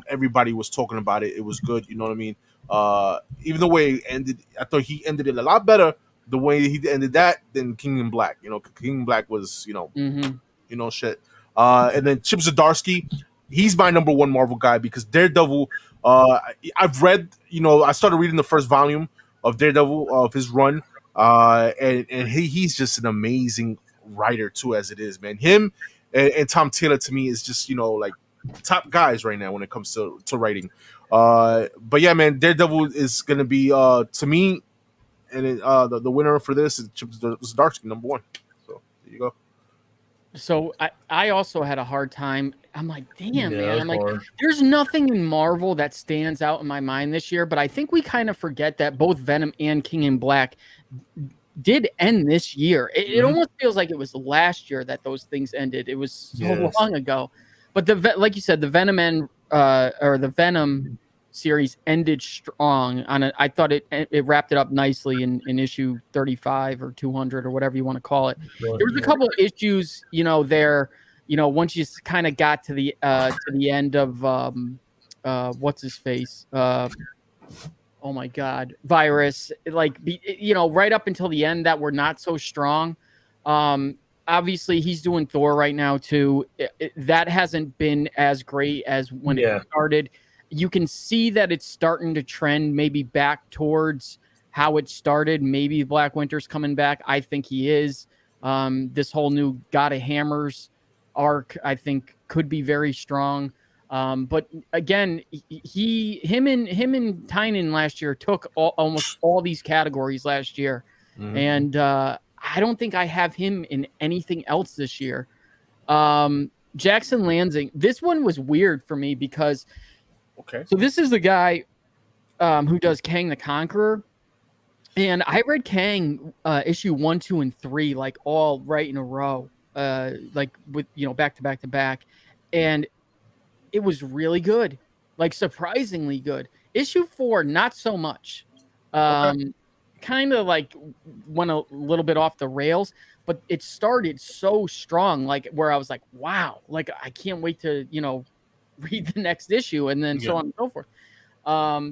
S2: everybody was talking about it. It was good. You know what I mean? Even the way it ended, I thought he ended it a lot better the way he ended that than King in Black. King in Black was, shit. And then Chip Zdarsky, he's my number one Marvel guy because Daredevil, I've read, I started reading the first volume of Daredevil of his run, and he's just an amazing writer too, as it is, man. Him and Tom Taylor to me is just top guys right now when it comes to writing. But yeah, man, Daredevil is gonna be to me, and the winner for this is Chip Zdarsky, number one. So there you go.
S4: So I also had a hard time. I'm like, damn,
S3: Yeah,
S4: man. I'm like,
S3: hard.
S4: there's nothing in Marvel that stands out in my mind this year, but I think we kind of forget that both Venom and King in Black did end this year. It almost feels like it was last year that those things ended. It was so long ago. But like you said, the Venom or the Venom series ended strong on it. I thought it wrapped it up nicely in issue 35 or 200 or whatever you want to call it. There was a couple of issues, there, once you kind of got to the end of what's his face, oh my God, Virus, like, right up until the end that were not so strong. Obviously he's doing Thor right now too. That hasn't been as great as when it started. You can see that it's starting to trend maybe back towards how it started. Maybe Black Winter's coming back. I think he is. This whole new God of Hammers arc, I think, could be very strong. But again, him and Tynan last year took almost all these categories last year, and I don't think I have him in anything else this year. Jackson Lansing, this one was weird for me because, so this is the guy who does Kang the Conqueror, and I read Kang issue 1, 2, and 3 like all right in a row, like with back to back to back, and it was really good, like surprisingly good. Issue 4, not so much. Kind of like went a little bit off the rails, but it started so strong, like where I was like, wow, like I can't wait to, read the next issue, and then so on and so forth.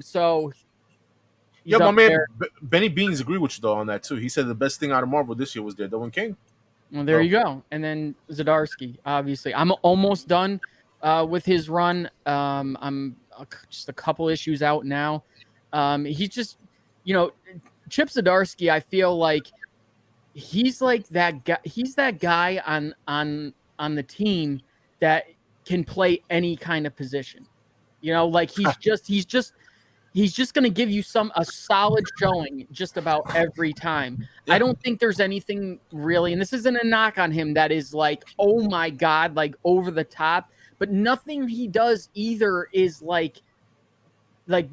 S4: So
S2: yeah, my man Benny Beans agreed with you though on that too. He said the best thing out of Marvel this year was Daredevil and King.
S4: Well, there you go. And then Zdarsky, obviously. I'm almost done with his run. I'm just a couple issues out now. He's just, Chip Zdarsky, I feel like he's like that guy. He's that guy on the team that can play any kind of position. Like he's just going to give you a solid showing just about every time. Yeah. I don't think there's anything really, and this isn't a knock on him, that is like, oh my God, like over the top, but nothing he does either is like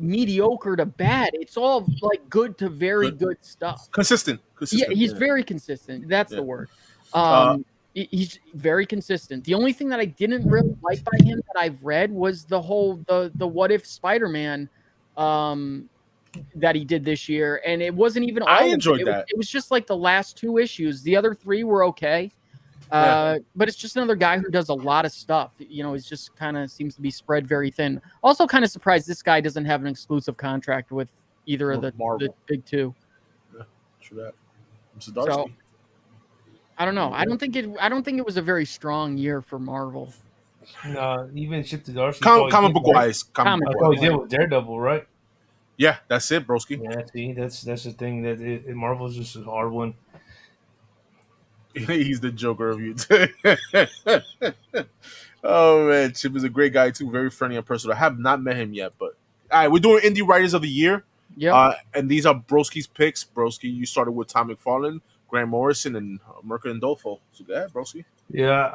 S4: mediocre to bad. It's all like good to very good stuff.
S2: Consistent.
S4: Yeah, he's very consistent. That's the word. He's very consistent. The only thing that I didn't really like by him that I've read was the What If Spider-Man that he did this year, and it wasn't even all.
S2: I enjoyed that.
S4: It was just like the last 2 issues. The other 3 were okay. But it's just another guy who does a lot of stuff. He's just kind of seems to be spread very thin. Also kind of surprised this guy doesn't have an exclusive contract with either of the big 2.
S2: Yeah, true that.
S4: So, I don't know. I don't think it was a very strong year for Marvel.
S3: No, even Chip Zdarsky.
S2: Comic book wise.
S3: Comic book he did with Daredevil, right?
S2: Yeah, that's it, broski.
S3: Yeah, see, that's the thing that Marvel's just a hard one.
S2: He's the Joker of you. Oh man, Chip is a great guy too, very friendly and personal. I have not met him yet, but all right, we're doing Indie Writers of the Year.
S4: Yeah,
S2: and these are Broski's picks. Broski, you started with Tom McFarlane, Grant Morrison, and Merkin and Dolfo. So go ahead, Broski.
S3: Yeah,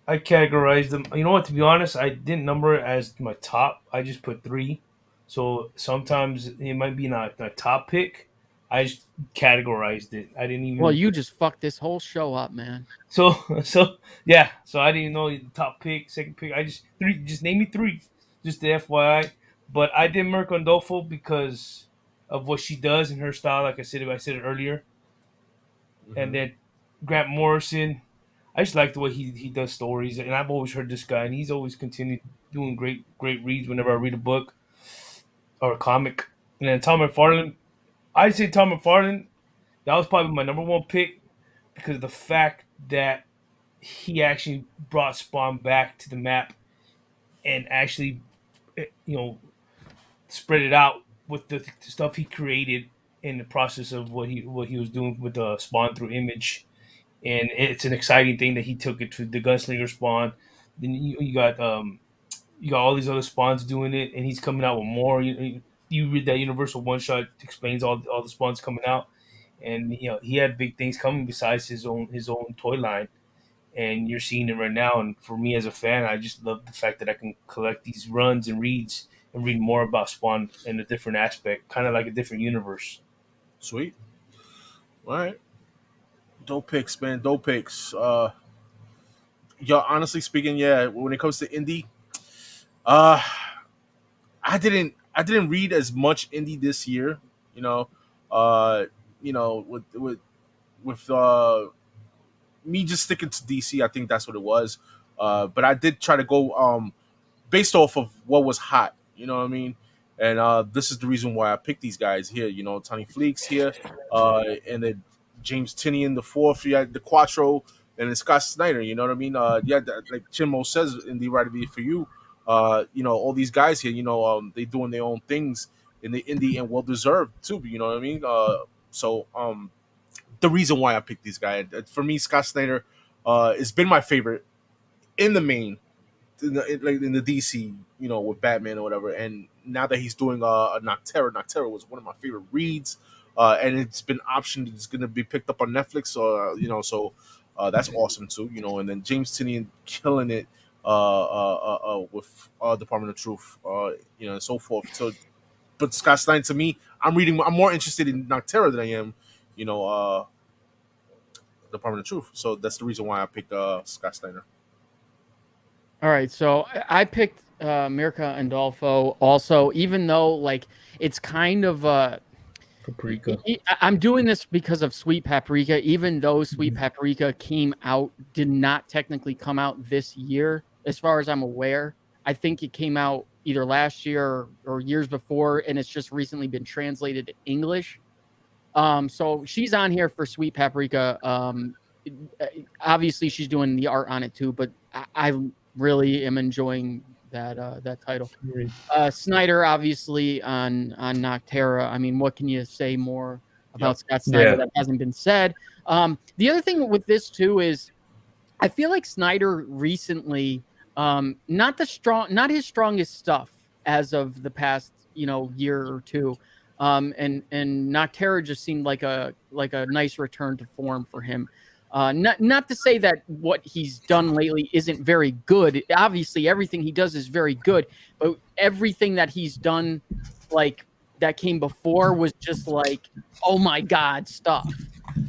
S3: I categorized them. You know what? To be honest, I didn't number it as my top. I just put 3. So sometimes it might be not a top pick. I just categorized it. I didn't even.
S4: Well, you just fucked this whole show up, man.
S3: So yeah. So I didn't know the top pick, second pick. I just 3. Just name me 3. Just the FYI. But I did Merc Dolfo because of what she does in her style. Like I said it earlier. Mm-hmm. And then Grant Morrison. I just like the way he does stories, and I've always heard this guy, and he's always continued doing great reads whenever I read a book or a comic. And then Tom McFarlane. I'd say Tom McFarlane, that was probably my number 1 pick because of the fact that he actually brought Spawn back to the map and actually, spread it out with the stuff he created in the process of what he was doing with the Spawn through Image. And it's an exciting thing that he took it to the Gunslinger Spawn. Then you got all these other Spawns doing it, and he's coming out with more. You read that Universal one shot explains all the Spawns coming out, and he had big things coming besides his own toy line. and you're seeing it right now. And for me as a fan, I just love the fact that I can collect these runs and reads and read more about Spawn in a different aspect, kind of like a different universe.
S2: Sweet. All right. Dope picks, man. Dope picks. Yo, honestly speaking, yeah, when it comes to indie, uh, I didn't read as much indie this year. You know, uh, with me just sticking to DC, I think that's what it was. But I did try to go based off of what was hot. You know what I mean? And this is the reason why I picked these guys here. You know, Tony Fleeks here, and then James Tinian the fourth. You had the Quattro, and then Scott Snyder. You know what I mean? Like Chimo says in the Right for You. You know, all these guys here. You know, they doing their own things in the indie and well deserved too. You know what I mean? The reason why I picked these guys for me, Scott Snyder, has been my favorite in the main in the DC, you know, with Batman or whatever. And now that he's doing a Nocterra was one of my favorite reads, and it's been optioned. It's going to be picked up on Netflix, or that's awesome too. You know, and then James Tinian killing it with Department of Truth, and so forth. So, but Scott Stein to me, I'm more interested in Nocterra than I am, you know, Department of Truth. So that's the reason why I picked Scott Steiner.
S4: All right, so I picked Mirka Andolfo also, even though like it's kind of
S3: Paprika.
S4: I'm doing this because of Sweet Paprika, even though Sweet Paprika did not technically come out this year, as far as I'm aware. I think it came out either last year or years before, and it's just recently been translated to English. So she's on here for Sweet Paprika. Obviously, she's doing the art on it too, but I really am enjoying that title. Snyder, obviously, on Nocterra. I mean, what can you say more about Scott Snyder that hasn't been said? The other thing with this too is I feel like Snyder recently, not his strongest stuff as of the past year or two. And Nocterra just seemed like a nice return to form for him. Not to say that what he's done lately isn't very good. Obviously, everything he does is very good, but everything that he's done, like that came before, was just like, oh my god, stuff.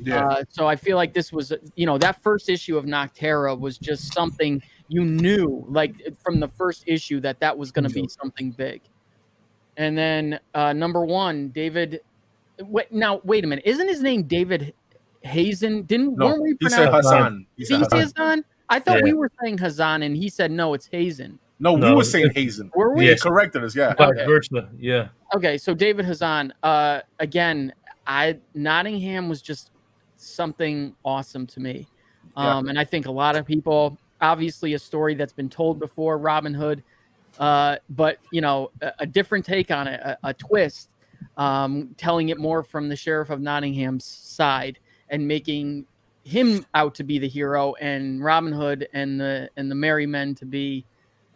S4: Yeah. So I feel like this was, that first issue of Nocterra was just something you knew, like from the first issue, that was going to be something big. And then number one, David. Wait a minute, isn't his name David Hazen? Weren't we
S2: he said Hassan.
S4: Did he say Hassan? I thought we were saying Hassan, and he said no, it's Hazen.
S2: No, we were saying Hazen.
S4: Were we?
S2: He corrected us, yeah.
S3: Okay. Yeah.
S4: Okay, so David Hassan. Again, Nottingham was just something awesome to me. And I think a lot of people, obviously a story that's been told before, Robin Hood, but a different take on it, a twist, telling it more from the Sheriff of Nottingham's side and making him out to be the hero and Robin Hood and the Merry Men to be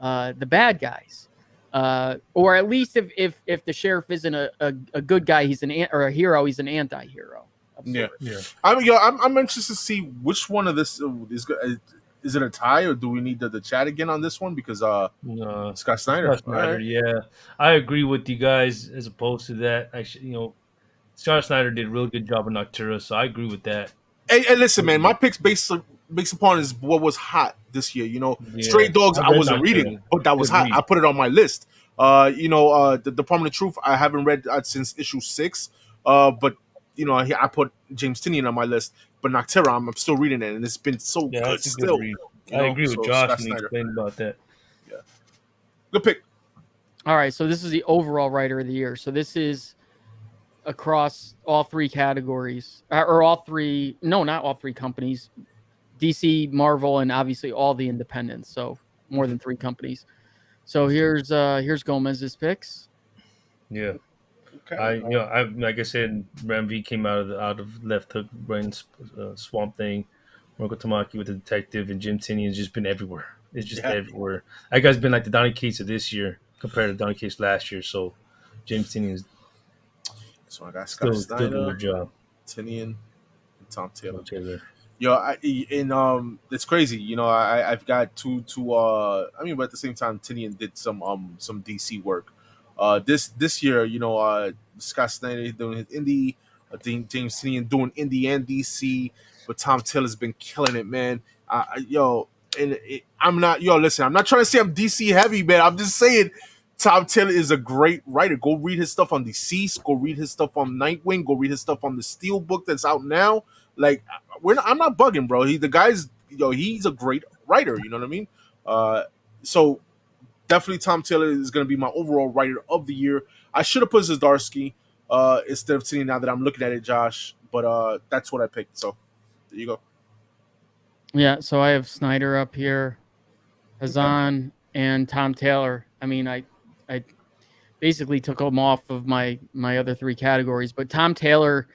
S4: the bad guys. Or at least if the sheriff isn't a good guy, he's a hero, he's an anti-hero.
S2: Yeah. I'm anxious to see which one of this is good. Is it a tie, or do we need the chat again on this one? Because Scott Snyder.
S3: Right. Yeah, I agree with you guys. As opposed to that, Scott Snyder did a really good job on Nocterra, so I agree with that.
S2: Hey, listen, man, my picks based upon is what was hot this year. Stray Dogs I wasn't reading, but that was hot. I put it on my list. The Department of Truth I haven't read since issue 6. But I put James Tinian on my list, but Nocterra I'm still reading it, and it's been so good still.
S3: I agree with Josh when he explained about that.
S2: Yeah, good pick.
S4: All right, so this is the overall writer of the year. So this is across all three categories, or all three. No, not all three companies: DC, Marvel, and obviously all the independents. So more than 3 companies. So here's Gomez's picks.
S3: Yeah. Okay. Like I said, Ram V came out of Left Hook, running Swamp Thing. Marco Tamaki with the Detective, and Jim Tinian has just been everywhere. It's just everywhere. That guy's been like the Donny Cates of this year compared to Donny Cates last year. So Jim Tinian's
S2: I got Scott
S3: still doing a good job.
S2: Tinian and Tom Taylor. It's crazy. I've got two. But at the same time, Tinian did some DC work. This year, Scott Snyder doing his indie, James Tinian doing indie and DC, but Tom Taylor's been killing it, man. I'm not, listen, I'm not trying to say I'm DC heavy, man. I'm just saying Tom Taylor is a great writer. Go read his stuff on DC. Go read his stuff on Nightwing. Go read his stuff on the Steel book that's out now. Like, I'm not bugging, bro. The guy's, he's a great writer. You know what I mean? So definitely Tom Taylor is going to be my overall writer of the year. I should have put Zdarsky instead of Tini now that I'm looking at it, Josh. But that's what I picked. So there you go.
S4: Yeah, so I have Snyder up here, Hassan, and Tom Taylor. I mean, I basically took them off of my other three categories, but Tom Taylor,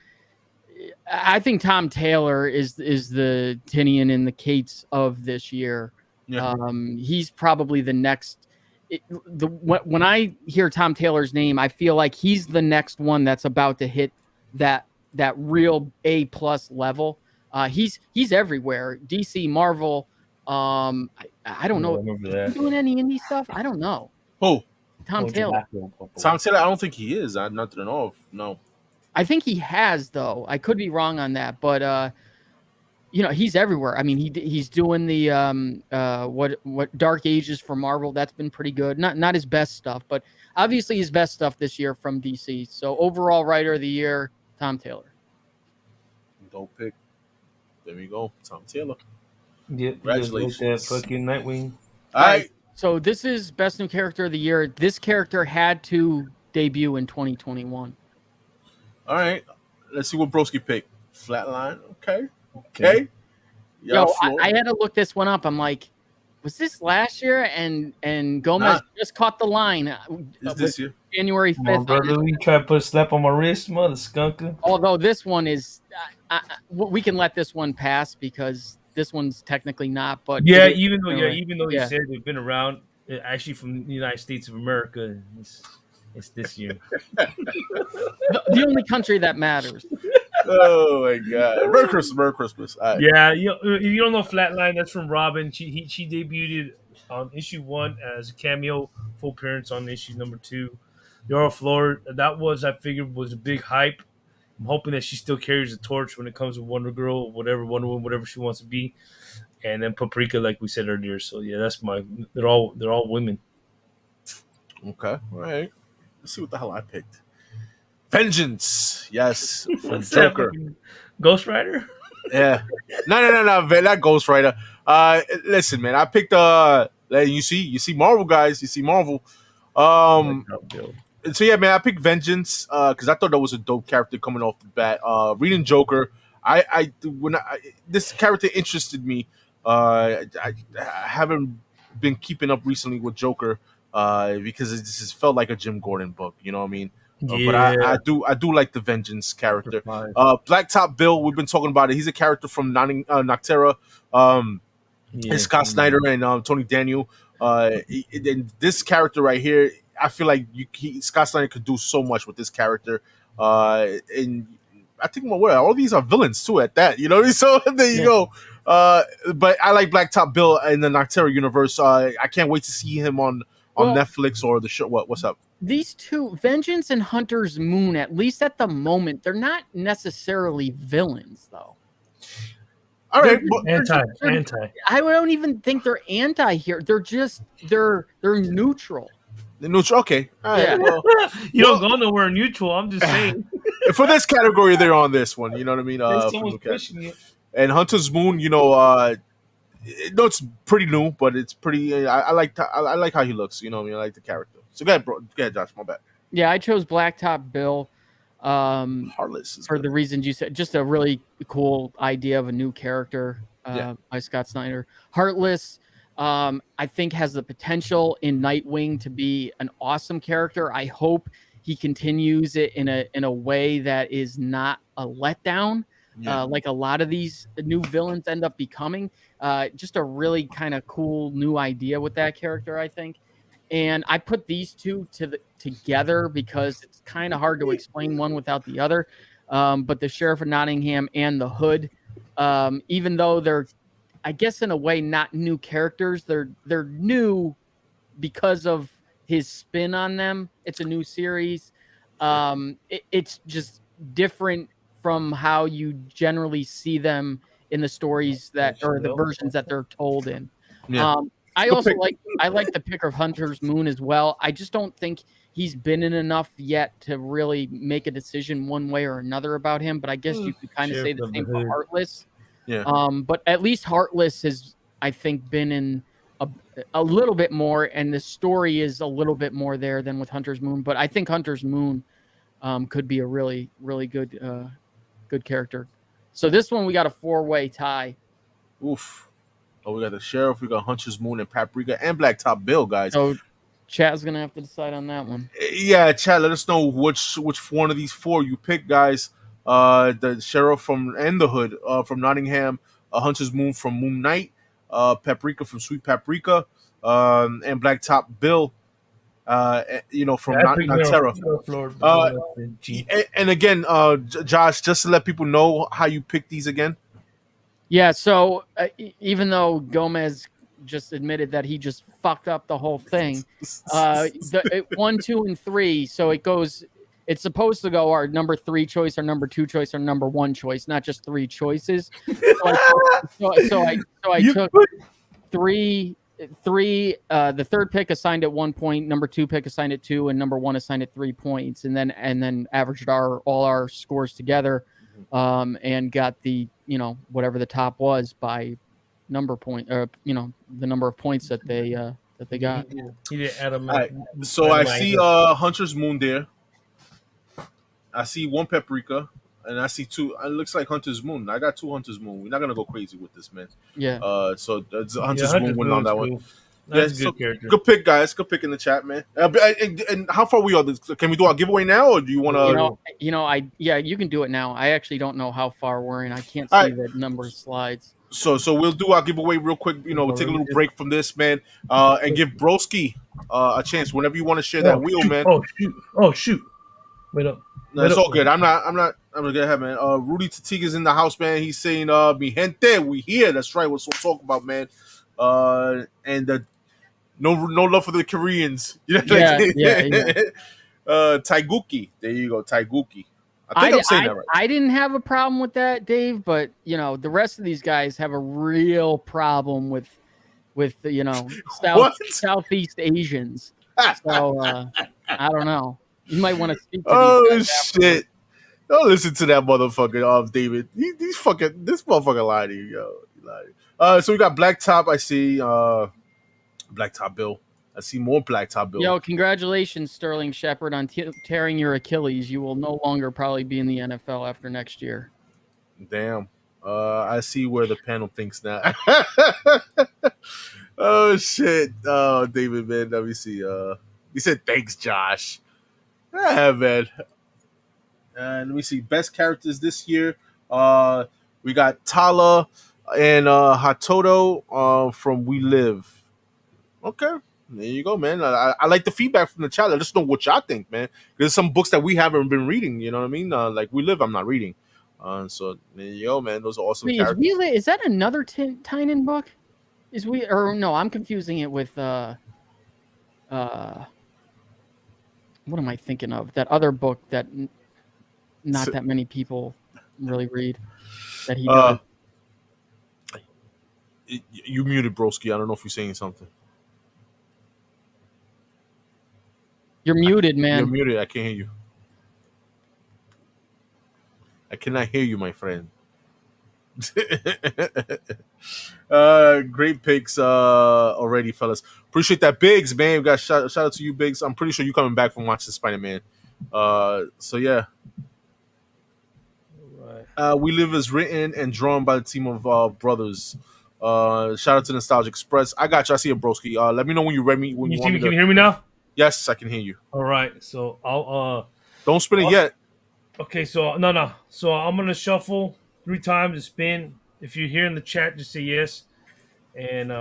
S4: I think Tom Taylor is the Tinian and the Cates of this year.
S2: Yeah.
S4: He's probably the next. When I hear Tom Taylor's name, I feel like he's the next one that's about to hit that real A+ level. He's everywhere. DC, Marvel. I don't know. Is he doing any indie stuff? I don't know.
S2: Who?
S4: Tom Taylor.
S2: Tom Taylor. I don't think he is. I'm not to know of. No.
S4: I think he has, though. I could be wrong on that, but he's everywhere. I mean, he's doing the what Dark Ages for Marvel. That's been pretty good. Not his best stuff, but obviously his best stuff this year from DC. So overall writer of the year, Tom Taylor.
S2: Don't pick. There we go, Tom Taylor.
S3: Yep,
S2: congratulations.
S3: Fucking Nightwing.
S2: All right.
S4: So this is best new character of the year. This character had to debut in 2021.
S2: All right. Let's see what Broski picked. Flatline. Okay.
S4: Yo, I had to look this one up. I'm like, was this last year? And Gomez just caught the line.
S2: Is this year?
S4: January 5th.
S3: Brother, we try to put a slap on my wrist, mother skunker.
S4: Although this one is, we can let this one pass because this one's technically not. But
S3: yeah, even though you
S4: Yeah.
S3: said they've been around, actually from the United States of America, it's this year.
S4: the only country that matters.
S2: Oh my God! Merry Christmas. All right.
S3: Yeah, if you don't know Flatline, that's from Robin. She debuted on issue 1 as a cameo, full appearance on issue number 2. Yara Floor, that was, I figured, was a big hype. I'm hoping that she still carries the torch when it comes to Wonder Girl, or whatever, Wonder Woman, whatever she wants to be. And then Paprika, like we said earlier. So yeah, that's they're all women.
S2: Okay. All right. Let's see what the hell I picked. Vengeance. Yes. From Joker.
S3: Ghost Rider?
S2: Yeah. No, not Ghost Rider. Listen, man, I picked you see Marvel, guys. You see Marvel. So yeah, man, I picked Vengeance because I thought that was a dope character coming off the bat. Reading Joker, this character interested me. I haven't been keeping up recently with Joker because it just felt like a Jim Gordon book. You know what I mean? But I do like the Vengeance character. Blacktop Bill, we've been talking about it. He's a character from Noctera. It's Scott Snyder and Tony Daniel. And this character right here, I feel like Scott Snyder could do so much with this character. And I think all these are villains too at that. You know, so there you go. But I like Blacktop Bill in the Noctera universe. I can't wait to see him on Netflix or the show. What's up?
S4: These two, Vengeance and Hunter's Moon, at least at the moment, they're not necessarily villains, though.
S2: All right,
S3: anti.
S4: I don't even think they're anti here. They're just they're neutral.
S2: They're neutral. Okay, all right.
S4: Yeah.
S2: Well,
S3: you don't go nowhere neutral. I'm just saying.
S2: For this category, they're on this one. You know what I mean? And Hunter's Moon, it's pretty new, but it's pretty. I like how he looks. You know what I mean? I like the character. So go ahead, bro. Go ahead, Josh. My bad.
S4: Yeah, I chose Blacktop Bill.
S2: Heartless
S4: for the reasons you said. Just a really cool idea of a new character by Scott Snyder. Heartless, I think, has the potential in Nightwing to be an awesome character. I hope he continues it in a way that is not a letdown, like a lot of these new villains end up becoming. Just a really kind of cool new idea with that character, I think. And I put these two together because it's kind of hard to explain one without the other. But the Sheriff of Nottingham and the Hood, even though they're, I guess in a way, not new characters. They're new because of his spin on them. It's a new series. It's just different from how you generally see them in the stories that, or the versions that they're told in.
S2: Yeah.
S4: I
S2: Good
S4: also
S2: pick.
S4: like the pick of Hunter's Moon as well. I just don't think he's been in enough yet to really make a decision one way or another about him. But I guess you could kind of say the same for Heartless.
S2: Yeah.
S4: But at least Heartless has, I think, been in a little bit more, and the story is a little bit more there than with Hunter's Moon. But I think Hunter's Moon could be a really, really good character. So this one we got a 4-way tie.
S2: Oof. Oh, we got the Sheriff, we got Hunter's Moon and Paprika and Blacktop Bill, guys.
S4: So Chad's gonna have to decide on that one.
S2: Yeah, Chad, let us know which one of these 4 you pick, guys. The Sheriff and the Hood from Nottingham, Hunter's Moon from Moon Knight, Paprika from Sweet Paprika, and Blacktop Bill, from Notterra. And again, Josh, just to let people know how you pick these again.
S4: Yeah, so even though Gomez just admitted that he just fucked up the whole thing, 1, 2, and 3. So it goes. It's supposed to go our number 3 choice, our number 2 choice, our number 1 choice, not just 3 choices. So I took 3. The third pick assigned at 1 point, number 2 pick assigned at 2, and number 1 assigned at 3 points, and then averaged all our scores together, and got the whatever the top was by number point, or the number of points that they got.
S3: He did Adam.
S2: Right. So I see Hunter's Moon there. I see 1 Paprika, and I see 2. It looks like Hunter's Moon. I got 2 Hunter's Moon. We're not gonna go crazy with this, man.
S4: Yeah.
S2: So Hunter's Moon went on that one.
S3: Cool. That's a good character.
S2: Good pick, guys. Good pick in the chat, man. And how far we are? Can we do our giveaway now, or do you want to?
S4: You can do it now. I actually don't know how far we're in. I can't see the number of slides.
S2: So we'll do our giveaway real quick. We'll take a little break from this, man, and give Broski a chance whenever you want to share that wheel, man.
S3: Oh shoot! Wait up.
S2: No, it's all good. I'm gonna go ahead, man. Rudy Tatiga's in the house, man. He's saying, "Mi gente, we here." That's right. What's we'll talk about, man. And no love for the Koreans. Yeah. Taiguki. There you go, Taiguki. I think I'm saying that right.
S4: I didn't have a problem with that, Dave, but the rest of these guys have a real problem with Southeast Asians. So I don't know. You might want to speak to these guys
S2: shit. Don't listen to that motherfucker, David. This motherfucker lied to you, yo. He lied. So we got Blacktop. I see Blacktop Bill. I see more Blacktop Bill.
S4: Yo, congratulations, Sterling Shepard, on tearing your Achilles. You will no longer probably be in the NFL after next year.
S2: Damn. I see where the panel thinks now. Oh shit. Oh, David, man. Let me see. He said thanks, Josh. Yeah, man. Let me see. Best characters this year. We got Tala and Hatoto from We Live. Okay. There you go, man. I like the feedback from the chat. I just know what y'all think, man. There's some books that we haven't been reading. You know what I mean? Like We Live, I'm not reading. So there you go, man. Those are awesome characters.
S4: Is that another Tynan book? No, I'm confusing it with what am I thinking of? That other book that not that many people really read that he does.
S2: You muted, broski. I don't know if you're saying something.
S4: You're muted, man.
S2: You're muted. I can't hear you. I cannot hear you, my friend. Great picks already, fellas. Appreciate that, Biggs, man. We got shout out to you, Biggs. I'm pretty sure you're coming back from watching Spider-Man. So yeah. Right. We Live is written and drawn by the team of brothers. Shout out to Nostalgia Express. I got you. I see a broski. Let me know when you're ready. When you
S3: can you hear me now?
S2: Yes, I can hear you.
S3: All right. So I'll
S2: don't spin it yet.
S3: Okay, so no. So I'm gonna shuffle 3 times and spin. If you're here in the chat, just say yes. And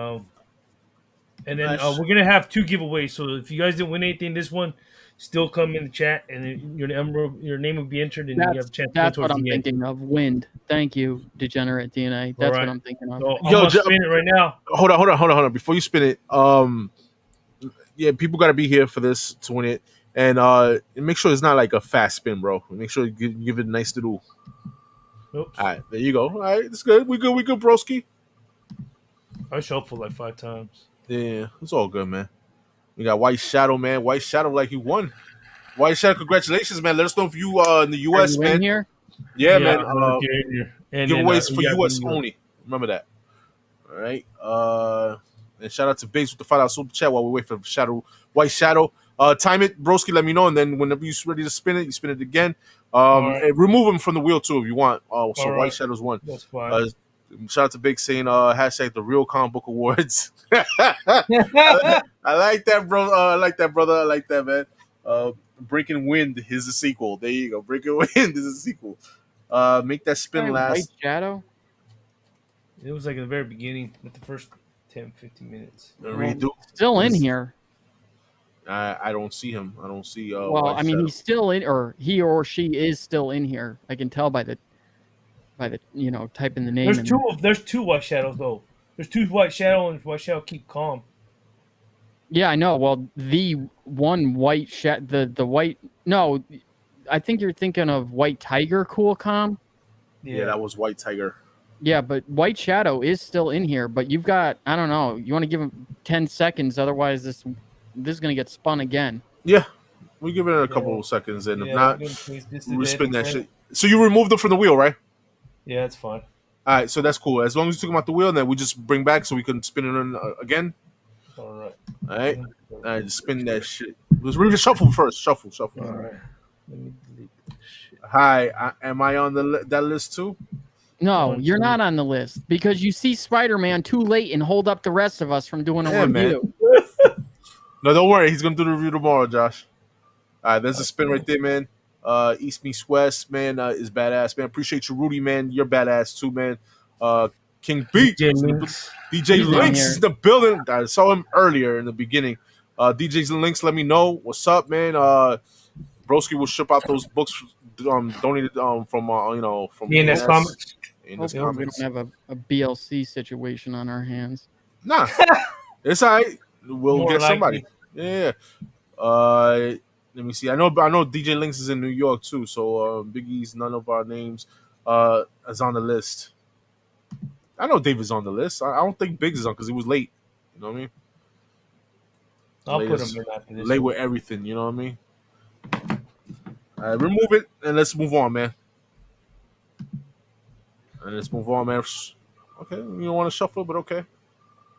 S3: And then
S2: Nice.
S3: we're gonna have 2 giveaways. So if you guys didn't win anything, this one still come in the chat, and then your name will be entered, and you have a chance to win
S4: That's
S3: towards
S4: what I'm
S3: the end.
S4: thinking of. Wind. Thank you, Degenerate DNA. That's what I'm thinking of.
S3: So I'm
S2: Yo,
S3: gonna spin it right now.
S2: Hold on. Before you spin it, yeah, people gotta be here for this to win it, and make sure it's not like a fast spin, bro. Make sure you give it a nice little.
S3: Oops.
S2: All right, there you go. All right, it's good. We good, broski.
S3: I shuffled like 5 times.
S2: Yeah, it's all good, man. We got White Shadow, man. White Shadow, like he won. White Shadow, congratulations, man. Let us know if you in the U.S.,
S4: Are you
S2: man.
S4: in here?
S2: Yeah, man.
S3: And
S2: giveaways for
S3: then,
S2: U.S. only. Remember that. All right. And shout out to Base with the $5 super chat while we wait for White Shadow. Time it, broski. Let me know, and then whenever you're ready to spin it, you spin it again. And remove him from the wheel too if you want. So White Shadow's won.
S3: That's fine.
S2: Shout out to Big saying hashtag the Real Comic Book Awards. I like that, bro. I like that, brother. I like that, man. Breaking Wind is a sequel. There you go. Breaking Wind is a sequel. Make that spin last.
S4: White Shadow?
S3: It was like at the very beginning, with the first 10, 15 minutes.
S2: Redo.
S4: Still in here.
S2: I don't see him. I don't see.
S4: Well, I mean, he's still in, or he or she is still in here. I can tell by the typing the name.
S3: There's 2 White Shadows though. There's 2 White Shadow, and White Shadow keep calm.
S4: Yeah, I know. Well, the one White Shadow, the white. No, I think you're thinking of White Tiger, Cool Calm.
S2: Yeah, that was White Tiger.
S4: Yeah, but White Shadow is still in here. But you've got, I don't know. You want to give him 10 seconds, otherwise this is gonna get spun again.
S2: Yeah, we give it a couple of seconds, and if not, we spin that shit. So you removed them from the wheel, right?
S3: Yeah, that's fine.
S2: All right, so that's cool. As long as you took them out the wheel, and then we just bring back so we can spin it in again.
S3: All right.
S2: All right, just spin that shit. Let's really shuffle first. Shuffle.
S3: All right. Let me delete this shit.
S2: Hi, am I on that list too?
S4: No, you're not on the list because you see Spider-Man too late and hold up the rest of us from doing a review.
S2: No, don't worry. He's gonna do the review tomorrow, Josh. All right, there's a spin right there, man. East meets West, man, is badass, man. Appreciate you, Rudy, man. You're badass too, man. King Beat, DJ Links is in the building. I saw him earlier in the beginning. DJ's Links, let me know what's up, man. Broski will ship out those books donated from from
S3: ENS Comics.
S4: We don't have a BLC situation on our hands.
S2: Nah, it's all right. We'll
S3: More
S2: get somebody.
S3: likely.
S2: Yeah. Let me see. I know DJ Links is in New York too. So Biggie's none of our names is on the list. I know Dave is on the list. I don't think Biggs is on because he was late. You know what I mean?
S3: I'll put him in that position.
S2: Late with everything. You know what I mean? All right, remove it and let's move on, man. Okay, you don't want to shuffle, but okay.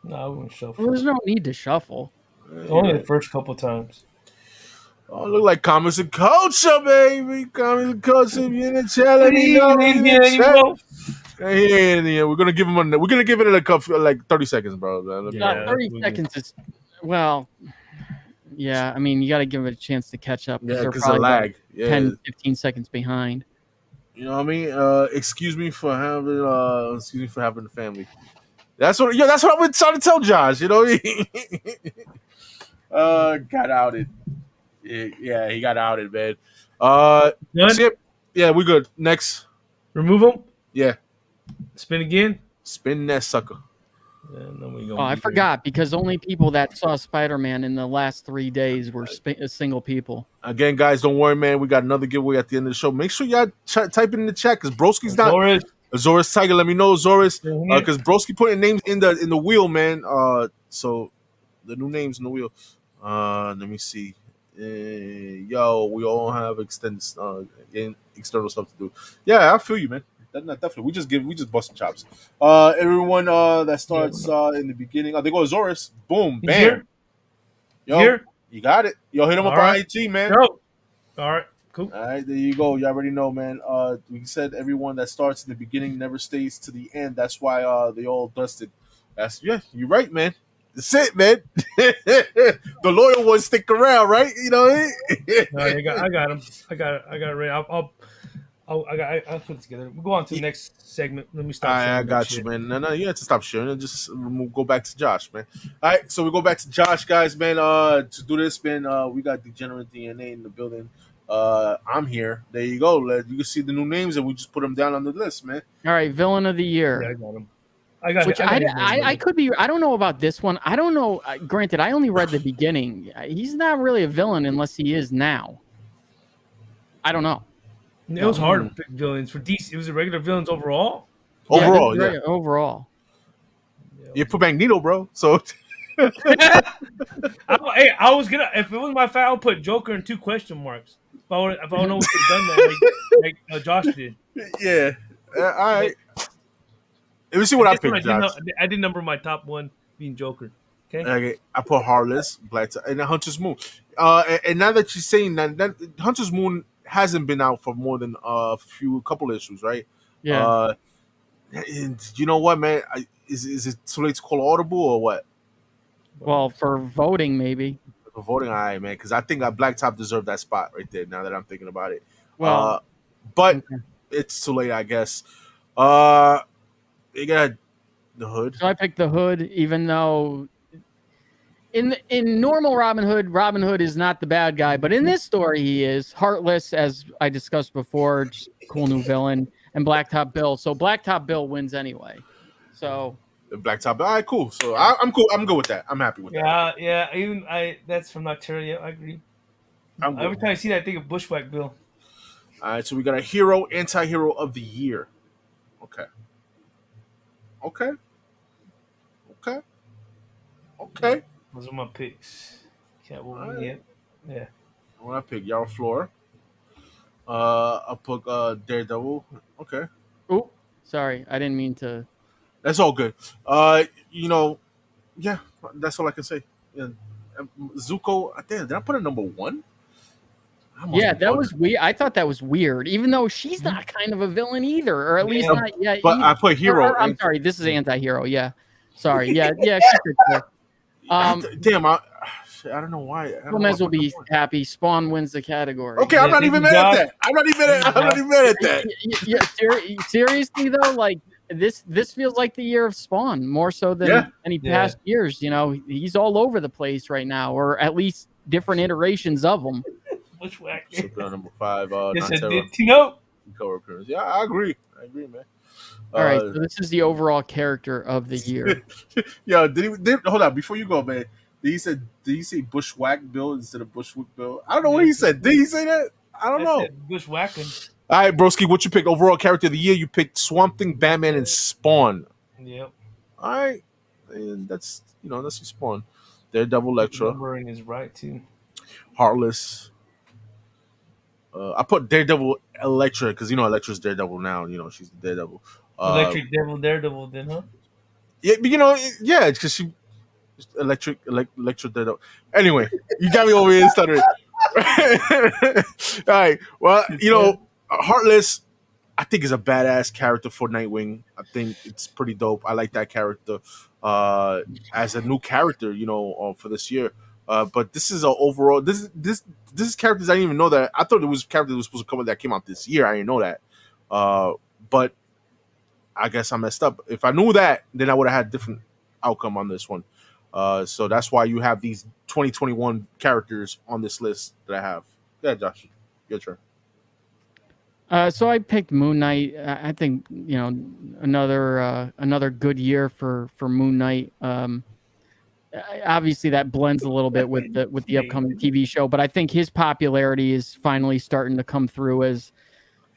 S3: No, I wouldn't shuffle.
S4: Well, there's no need to shuffle.
S3: Only the first couple times.
S2: Oh, look like Comics and Culture, baby. Comics and Culture. You in the chat? Let me know. Yeah, we're gonna give him we're gonna give it a couple, like 30 seconds, bro.
S4: 30 seconds is yeah. I mean, you got to give it a chance to catch up.
S2: Yeah, because of lag.
S4: 10, 15 seconds behind.
S2: You know what I mean? Excuse me for having the family. That's what I've been trying to tell Josh. You know, got outed. Yeah, he got outed, man. Yeah, we good. Next,
S3: remove him.
S2: Yeah,
S3: spin again.
S2: Spin that sucker.
S4: I forgot because only people that saw Spider-Man in the last 3 days were single people.
S2: Again, guys, don't worry, man. We got another giveaway at the end of the show. Make sure y'all type it in the chat because Broski's not. Zoris Tiger, let me know, Zoris, because Broski putting names in the wheel, man. So the new names in the wheel. Let me see. Yo, we all have external stuff to do. Yeah, I feel you, man. Definitely. We just busting chops. Everyone that starts in the beginning. They go Zoris. Boom, bam. Yo, you got it. Yo, hit him up on IG, man.
S3: All right. Cool.
S2: All right, there you go. You already know, man. We said everyone that starts in the beginning never stays to the end. That's why they all dusted. You're right, man. That's it, man. The loyal ones stick around, right? You know what I mean?
S3: No, I got him. I got it ready. I'll put it together. We'll go on to the next segment. Let me stop.
S2: I
S3: sharing that
S2: got you,
S3: shit.
S2: man. No, you have to stop sharing it. Just go back to Josh, man. All right, so we go back to Josh, guys, man. To do this, man, we got Degenerate DNA in the building. I'm here. There you go. You can see the new names, and we just put them down on the list, man.
S4: All right, villain of the year.
S3: Yeah, I got him. I got.
S4: Which
S3: I
S4: I could be. I don't know about this one. I don't know. Granted, I only read the beginning. He's not really a villain unless he is now. I don't know.
S3: It was hard to pick villains for DC. It was a regular villains overall.
S2: Overall,
S4: yeah. Overall.
S2: You put Magneto, bro. So.
S3: I was gonna. If it was my fault, I would put Joker and 2 question marks. If I would know we could have done that, like Josh did.
S2: Yeah. All right. Let me see what I picked, Josh.
S3: I did number my top one being Joker.
S2: Okay, I put Heartless, Black, and then Hunter's Moon. And now that you're saying that Hunter's Moon hasn't been out for more than a couple issues, right?
S4: Yeah.
S2: And you know what, man? Is it too late to call audible or what?
S4: Well, for voting, maybe.
S2: For voting, all right, man, because I think that Black Top deserved that spot right there. Now that I'm thinking about it,
S4: Well,
S2: but it's too late, I guess. You got the Hood.
S4: So I picked the Hood, even though in normal Robin Hood is not the bad guy, but in this story he is. Heartless, as I discussed before, just cool new villain, and Blacktop Bill. So Blacktop Bill wins anyway. So
S2: the Blacktop. All right, cool. So I'm cool. I'm good with that. I'm happy with that.
S3: Yeah. Even that's from Nocturne. I agree. Every time I see that, I think of Bushwhack Bill.
S2: All right, so we got a hero, anti-hero of the year. Okay.
S3: Those are my picks. Catwoman,
S2: right.
S3: yeah.
S2: I'm gonna pick Yara Flora. I'll put Daredevil. Okay.
S4: Oh, sorry, I didn't mean to.
S2: That's all good. Yeah, that's all I can say. Yeah. Zuko, damn, did I put a number 1?
S4: Yeah, that was weird. I thought that was weird, even though she's not kind of a villain either, or at least not yet.
S2: But I put hero.
S4: I'm sorry, this is anti-hero. Yeah, sorry. Yeah. She could.
S2: Damn, I don't know why.
S4: Gomez will be happy. Spawn wins the category.
S2: Okay, I'm not even mad at that. I'm not even mad at that.
S4: Yeah, seriously though, like this feels like the year of Spawn more so than any past years. You know, he's all over the place right now, or at least different iterations of him.
S3: Bushwhack.
S2: Number 5.
S3: Yes, I did. Tino.
S2: Yeah, I agree, man.
S4: All right, so this is the overall character of the year.
S2: Yeah, hold on before you go, man. Did he say Bushwhack Bill instead of Bushwick Bill? I don't know what he said. Did he say that? I don't know.
S3: Bushwhacking.
S2: All right, broski, what you picked? Overall character of the year, you picked Swamp Thing, Batman, and Spawn.
S3: Yep.
S2: All right, and that's your Spawn. Daredevil, Elektra.
S3: Numbering is right too.
S2: Heartless. I put Daredevil, Elektra, because Elektra's Daredevil now. She's the Daredevil.
S3: Electric Devil, Daredevil, then, huh?
S2: Yeah, but because she electric Daredevil. Anyway, you got me over here stuttering. All right. Well, Heartless, I think is a badass character for Nightwing. I think it's pretty dope. I like that character as a new character, for this year. But this is an overall. This is characters I didn't even know that. I thought it was characters that was supposed to come out that came out this year. I didn't know that. But I guess I messed up. If I knew that, then I would have had a different outcome on this one. So that's why you have these 2021 characters on this list that I have. Yeah, Josh, your turn.
S4: So I picked Moon Knight. I think another good year for Moon Knight. Obviously, that blends a little bit with the upcoming TV show, but I think his popularity is finally starting to come through as,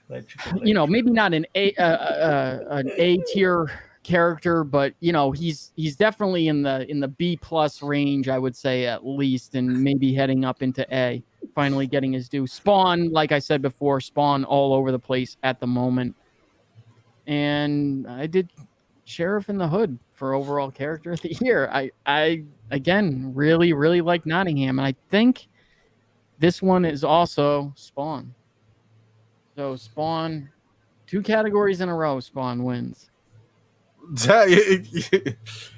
S4: maybe not an A tier character, but he's definitely in the B+ range, I would say, at least, and maybe heading up into A. Finally getting his due. Spawn, like I said before, Spawn all over the place at the moment, and I did Sheriff in the Hood for overall character of the year. I again really like Nottingham, and I think this one is also Spawn. So Spawn, 2 categories in a row, Spawn wins.
S2: Yeah,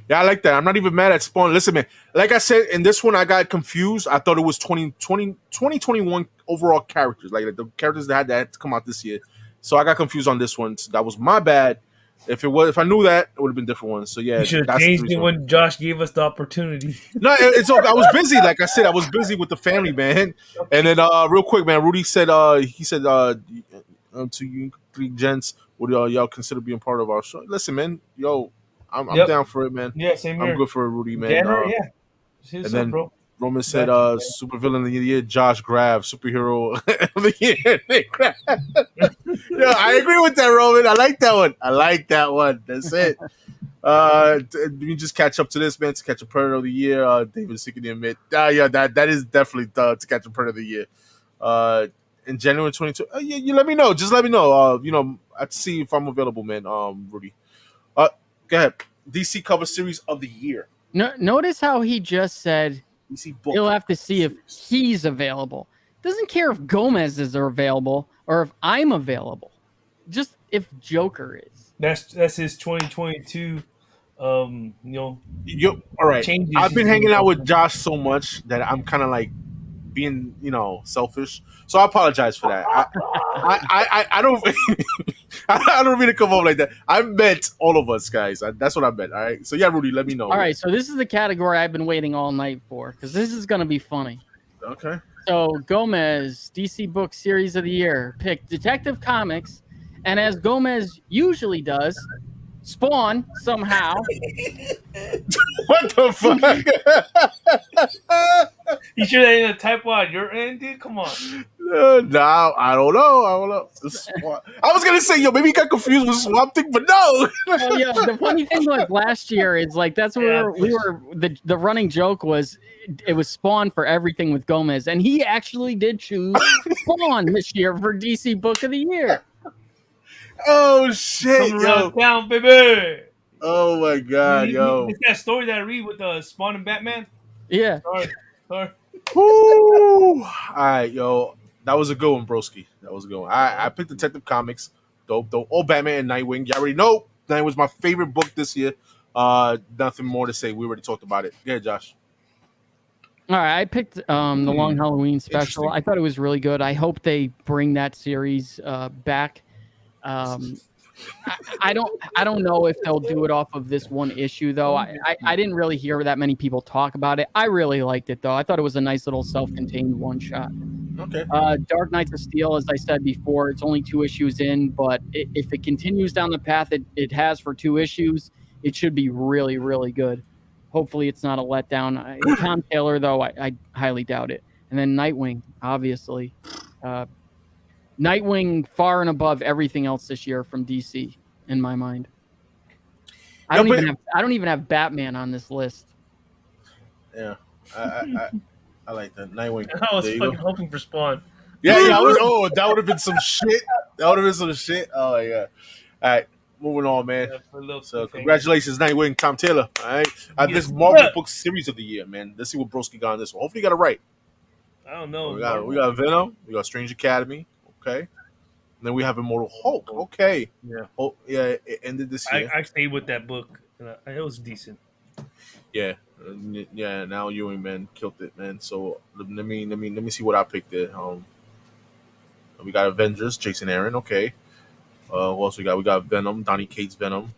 S2: I like that. I'm not even mad at Spawn. Listen, man, like I said, in this one, I got confused. I thought it was 2021 overall characters, like the characters that had to come out this year. So I got confused on this one. So that was my bad. If I knew that, it would have been different ones. So yeah,
S3: You should have
S2: that's the
S3: changed it
S2: reason.
S3: when Josh gave us the opportunity.
S2: No, it's okay. I was busy. Like I said, I was busy with the family, man. And then real quick, man, Rudy said to you three gents, would y'all consider being part of our show? Listen, man, yo, I'm
S3: Yep.
S2: down for it, man.
S3: Yeah, same here.
S2: I'm good for it, Rudy, man.
S3: January, yeah.
S2: And then
S3: bro.
S2: Roman said,
S3: Got you.
S2: supervillain of the year, Josh Grav, superhero of the year. Yeah, I agree with that, Roman. I like that one. That's it. We just catch up to this, man. To catch a Predator of the year, David seeking to admit, yeah, that is definitely to catch a Predator of the year. In January 22. You let me know. Just let me know. I'd see if I'm available, man. Rudy. Go ahead. DC cover series of the year.
S4: No, notice how he just said
S2: DC book.
S4: he'll have to see if he's available. Doesn't care if Gomez is available or if I'm available. Just if Joker is.
S3: That's his 2022.
S2: All right.
S3: Changes
S2: I've been
S3: he's
S2: hanging
S3: doing.
S2: out with Josh so much that I'm kind of like being, selfish. So I apologize for that. I don't I don't mean to come up like that. I meant all of us, guys. That's what I meant. All right. So yeah, Rudy, let me know.
S4: All right. So this is the category I've been waiting all night for because this is going to be funny.
S2: Okay.
S4: So Gomez, DC Book Series of the Year, picked Detective Comics, and as Gomez usually does, Spawn somehow.
S2: What the fuck?
S3: You sure that ain't a typo on your end, dude? Come on.
S2: No, I don't know. I was gonna say, maybe he got confused with Swamp Thing, but no.
S4: Well, yeah, the funny thing was last year is like that's where we were. The running joke was it was Spawn for everything with Gomez, and he actually did choose Spawn this year for DC Book of the Year.
S2: Oh shit,
S3: Come around town, baby.
S2: Oh my god, yo!
S3: It's that story that I read with Spawn and Batman.
S4: Yeah.
S3: Sorry.
S2: Woo! All right, yo, that was a good one, broski. That was a good one. I picked Detective Comics, dope. Oh, Batman and Nightwing. You already know Nightwing was my favorite book this year. Nothing more to say. We already talked about it. Yeah, Josh.
S4: All right, I picked the Long Halloween special. I thought it was really good. I hope they bring that series back. I don't know if they'll do it off of this one issue though. I didn't really hear that many people talk about it. I really liked it though. I thought it was a nice little self-contained one shot.
S2: Okay.
S4: Dark Knights of Steel, as I said before, it's only 2 issues in, but if it continues down the path it has for 2 issues, it should be really, really good. Hopefully it's not a letdown. Tom Taylor though, I highly doubt it. And then Nightwing, obviously. Nightwing far and above everything else this year from DC in my mind. I don't even have Batman on this list.
S2: Yeah, I like that Nightwing.
S3: I was fucking hoping for Spawn.
S2: Yeah. That would have been some shit. Oh my god. All right, moving on, man. So congratulations, Nightwing, Tom Taylor. All right, this Marvel book series of the year, man. Let's see what Broski got on this one. Hopefully, you got it right.
S3: I don't know.
S2: We got Venom. We got Strange Academy. Okay. And then we have Immortal Hulk. Okay.
S3: Yeah.
S2: Oh, yeah. It ended this year.
S3: I stayed with that book. It was decent.
S2: Yeah. Yeah. Now Ewing, man, killed it, man. So let me see what I picked there. We got Avengers, Jason Aaron. Okay. Who else we got? We got Venom, Donny Cates Venom.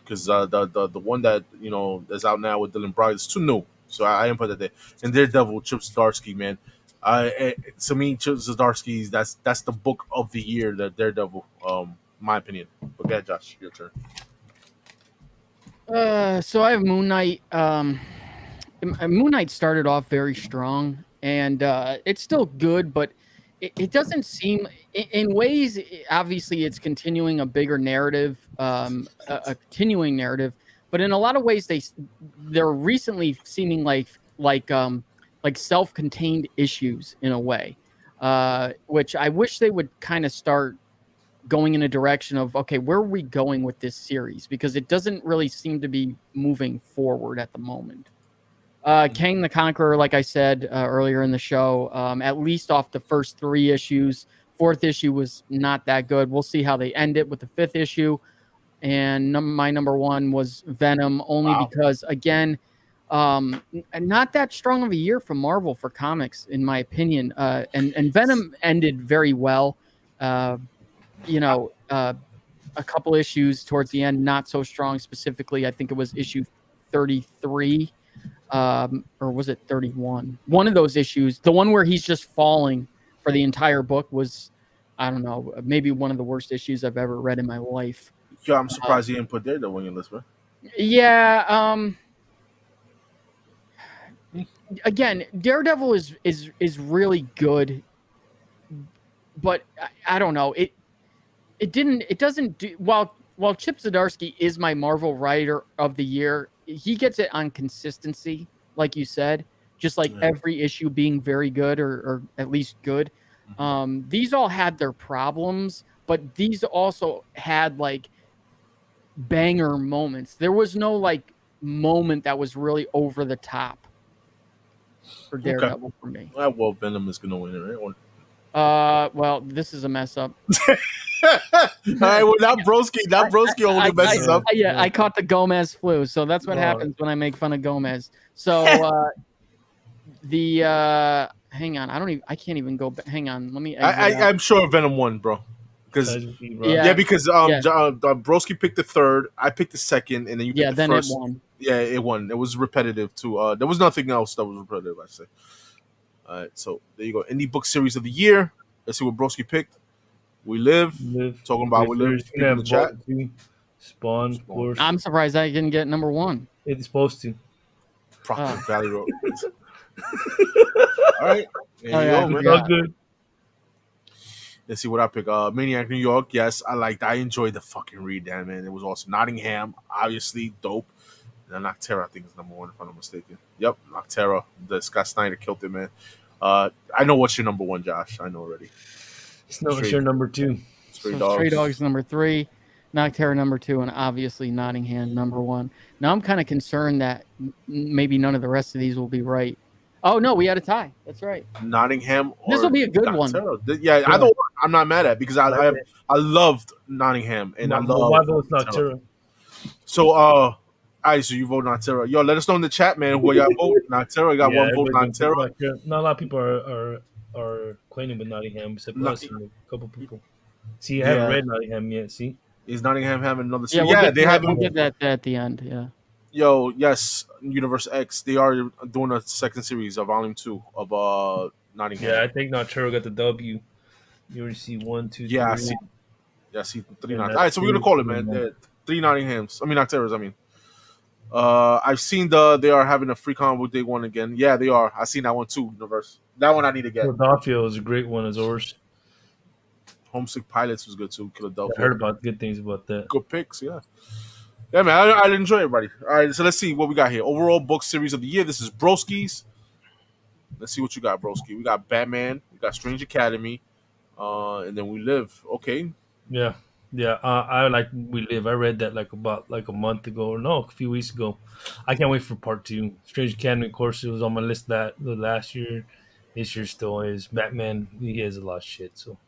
S2: Because the one that that's out now with Dylan Brogdon is too new, so I didn't put that there. And Daredevil, Chip Zdarsky, man. To me, Chip Zdarsky, that's the book of the year, the Daredevil, my opinion. But yeah, Josh, your turn.
S4: So I have Moon Knight. Moon Knight started off very strong, and it's still good, but it doesn't seem, in ways, obviously it's continuing a bigger narrative, a continuing narrative, but in a lot of ways they're recently seeming like self-contained issues in a way, which I wish they would kind of start going in a direction of, okay, where are we going with this series? Because it doesn't really seem to be moving forward at the moment. Kang the Conqueror, like I said earlier in the show, at least off the first 3 issues. 4th issue was not that good. We'll see how they end it with the 5th issue. And my number 1 was Venom, only because, again, not that strong of a year for Marvel for comics, in my opinion. And Venom ended very well. a couple issues towards the end, not so strong. Specifically, I think it was issue 33, or was it 31? One of those issues, the one where he's just falling for the entire book, was, I don't know, maybe one of the worst issues I've ever read in my life.
S2: Yeah, I'm surprised you didn't put Daredevil on your list, man.
S4: Yeah. Again, Daredevil is really good, but I don't know. It doesn't do while Chip Zdarsky is my Marvel writer of the year. He gets it on consistency, like you said, just like every issue being very good or at least good. These all had their problems, but these also had like banger moments. There was no like moment that was really over the top for Daredevil for me.
S2: Well, Venom is gonna win it, right?
S4: Well, this is a mess up.
S2: All right, well, not Broski only messes up.
S4: Yeah, I caught the Gomez flu, so that's what happens when I make fun of Gomez. So hang on, I can't even go. Hang on, let me.
S2: I'm sure Venom won, bro. Because Broski picked the third, I picked the second, and then you picked the first.
S4: It won.
S2: Yeah, it won. It was repetitive too. There was nothing else that was repetitive, I say. All right, so there you go. Indie book series of the year. Let's see what Broski picked. We live. Talking about We Live. In the chat.
S3: Spawn, of course.
S4: I'm surprised I didn't get number one.
S3: It's supposed to.
S2: Proctor Valley Road. All right. There you go, man.
S3: All good.
S2: Let's see what I pick. MannyNYC New York. Yes, I enjoyed the fucking read, damn, man. It was awesome. Nottingham, obviously dope. And Nocterra, I think, is number one, if I'm not mistaken. Yep, Nocterra. The Scott Snyder killed it, man. I know what's your number one, Josh. I know already.
S3: It's your number two.
S2: Stray
S4: Dogs number 3, Nocterra number 2, and obviously Nottingham number 1. Now I'm kind of concerned that maybe none of the rest of these will be right. Oh no, we had a tie. That's right.
S2: Nottingham.
S4: This will be a good
S2: Nocterra.
S4: one.
S2: Yeah, either one, I'm not mad at because I loved Nottingham and I love.
S3: Why vote Nocterra?
S2: So all right, so you vote Nocterra. Yo, let us know in the chat, man. Where y'all vote? Nocterra got one vote. Nocterra.
S3: Not a lot of people are acquainted with Nottingham, except us and a couple people. See, I haven't read Nottingham yet. See,
S2: is Nottingham having another?
S4: They haven't. We'll get that at the end. Yeah.
S2: Yo, yes, Universe X. They are doing a second series of Volume 2 of Nottingham.
S3: Yeah, I think Nocterra got the W. You already see 1, 2, 3.
S2: Yeah, I see 3 Nottingham. All right, so we're gonna call it, man. 3 Nottinghams. I mean Nocterras. I mean. I've seen they are having a free comic book day one again. Yeah, they are. I seen that one too. Universe. That one I need to get.
S3: Philadelphia was a great one as ours.
S2: Homesick Pilots was good too. Philadelphia.
S3: I heard about good things about that.
S2: Good picks, yeah. Yeah, man, I enjoy everybody. All right, so let's see what we got here. Overall book series of the year. This is Broski's. Let's see what you got, Broski. We got Batman. We got Strange Academy. And then We Live. Okay.
S3: Yeah. I like We Live. I read that about a month ago, or no, a few weeks ago. I can't wait for part 2. Strange Academy, of course, it was on my list the last year. This year still is. Batman, he has a lot of shit. So.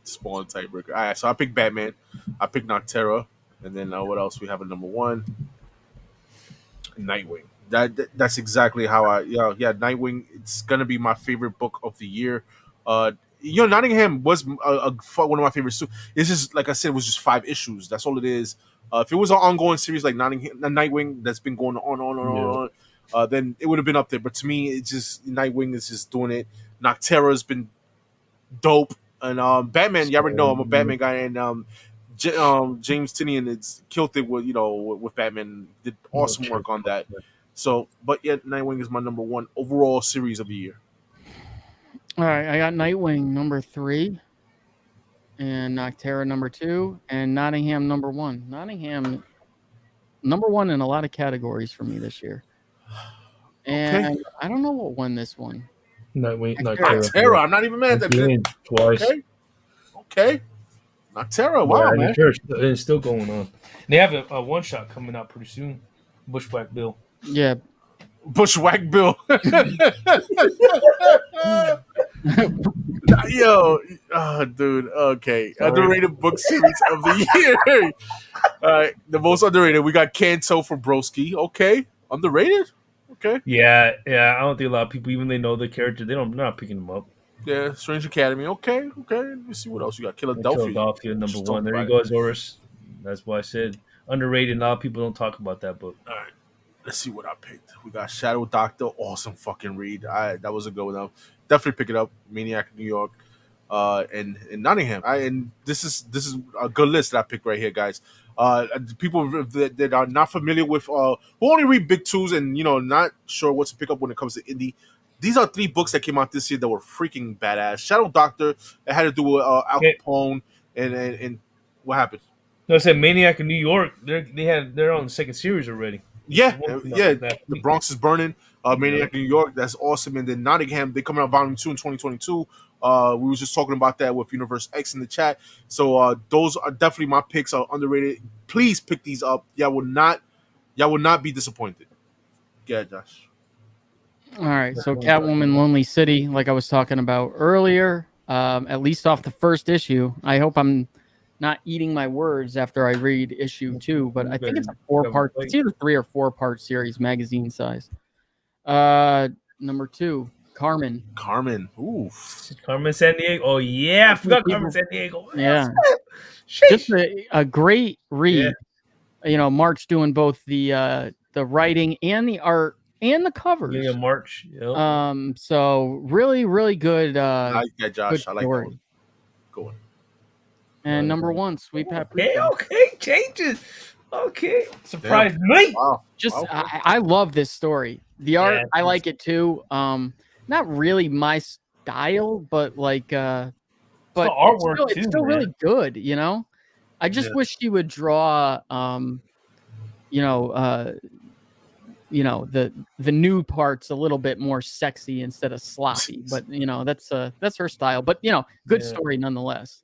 S2: Spawn tiebreaker. All right, so I picked Batman. I picked Nocterra, and then what else? We have a number 1, Nightwing. That's exactly how Nightwing. It's gonna be my favorite book of the year. Nottingham was one of my favorites too. It's just like I said, it was just 5 issues. That's all it is. If it was an ongoing series like Nightwing that's been going on, then it would have been up there. But to me, it's just Nightwing is just doing it. Nocterra's been dope, and Batman. You already know I'm a Batman guy, and James Tynion it's killed it with Batman. Did awesome work on that. So, but yeah, Nightwing is my number 1 overall series of the year.
S4: All right, I got Nightwing number 3, and Nocterra number 2, and Nottingham number 1. Nottingham number 1 in a lot of categories for me this year. And okay. I don't know what won this one.
S2: Nocterra. I'm not even mad at that.
S3: Twice.
S2: Okay. Nocterra. Wow, man.
S3: It's still going on. They have a one-shot coming out pretty soon. Bushwhack Bill.
S4: Yeah.
S2: Bushwhack Bill. Yo, dude. Okay. Sorry. Underrated book series of the year. All right. The most underrated. We got Kanto for Broski. Okay. Underrated? Okay.
S3: Yeah. I don't think a lot of people, even they know the character, they're not picking them up.
S2: Yeah, Strange Academy. Okay. Let me see what else you got.
S3: And
S2: Philadelphia.
S3: Philadelphia
S2: Just
S3: #1.
S2: talked
S3: There you
S2: about it.
S3: go, Azores. That's why I said underrated. A lot of people don't talk about that book.
S2: All right. Let's see what I picked. We got Shadow Doctor. Awesome fucking read. That was a good one. Definitely pick it up. Maniac New York. And Nottingham. And this is a good list that I picked right here, guys. People that are not familiar with who only read big twos and not sure what to pick up when it comes to indie. These are 3 books that came out this year that were freaking badass. Shadow Doctor, it had to do with Al Capone and what happened.
S3: No, I said Maniac in New York. They're on the second series already.
S2: Yeah.
S3: That
S2: The Bronx is burning. Maniac
S3: Yeah.
S2: New York, that's awesome. And then Nottingham, they coming out volume 2 in 2022. We was just talking about that with Universe X in the chat. So those are definitely my picks. Are underrated. Please pick these up. Y'all will not be disappointed. Yeah, Josh.
S4: All right, so Catwoman, Lonely City, like I was talking about earlier, at least off the first issue. I hope I'm not eating my words after I read issue 2, but I think it's a 4-part. It's either 3 or 4-part series, magazine size. Number 2, Carmen.
S2: Ooh.
S3: Carmen Sandiego. Oh yeah, I forgot Carmen Sandiego.
S4: Yeah, just a great read. Yeah. March doing both the writing and the art and the covers.
S3: Yeah, March. Yep.
S4: So really, really good.
S2: I like that, Josh. I like that one. Go on.
S4: And number 1, Sweet Paprika.
S3: Okay, changes. Okay, surprised me.
S2: Wow.
S4: Just I love this story. The art, I like it too. Not really my style, but like, but
S3: the artwork
S4: it's still really good. I just wish she would draw, the new parts a little bit more sexy instead of sloppy. But that's her style. But good story nonetheless.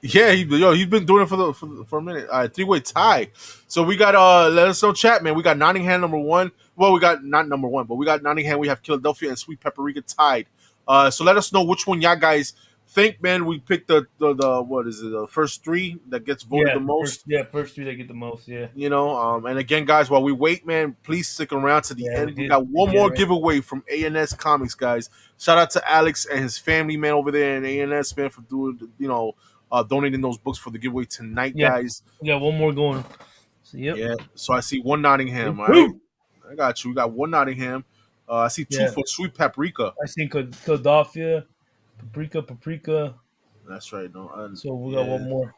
S2: Yeah, he's been doing it for a minute. All right, 3-way tie. So we got let us know chat, man. We got Nottingham number 1. Well, we got not number 1, but we got Nottingham. We have Philadelphia and Sweet Paprika tied. So let us know which one y'all guys think, man. We picked the what is it? The first 3 that gets voted the most.
S3: First 3 that get the most. Yeah.
S2: And again, guys, while we wait, man, please stick around to the end. We got one more giveaway from ANS Comics, guys. Shout out to Alex and his family, man, over there in ANS, man, for doing donating those books for the giveaway tonight, guys.
S3: We got one more going. So,
S2: Yeah. So I see 1 Nottingham. All right. I got you. We got 1 Nottingham. I see 2 for Sweet Paprika.
S3: I see Philadelphia, Paprika.
S2: That's right. No.
S3: So we got one more.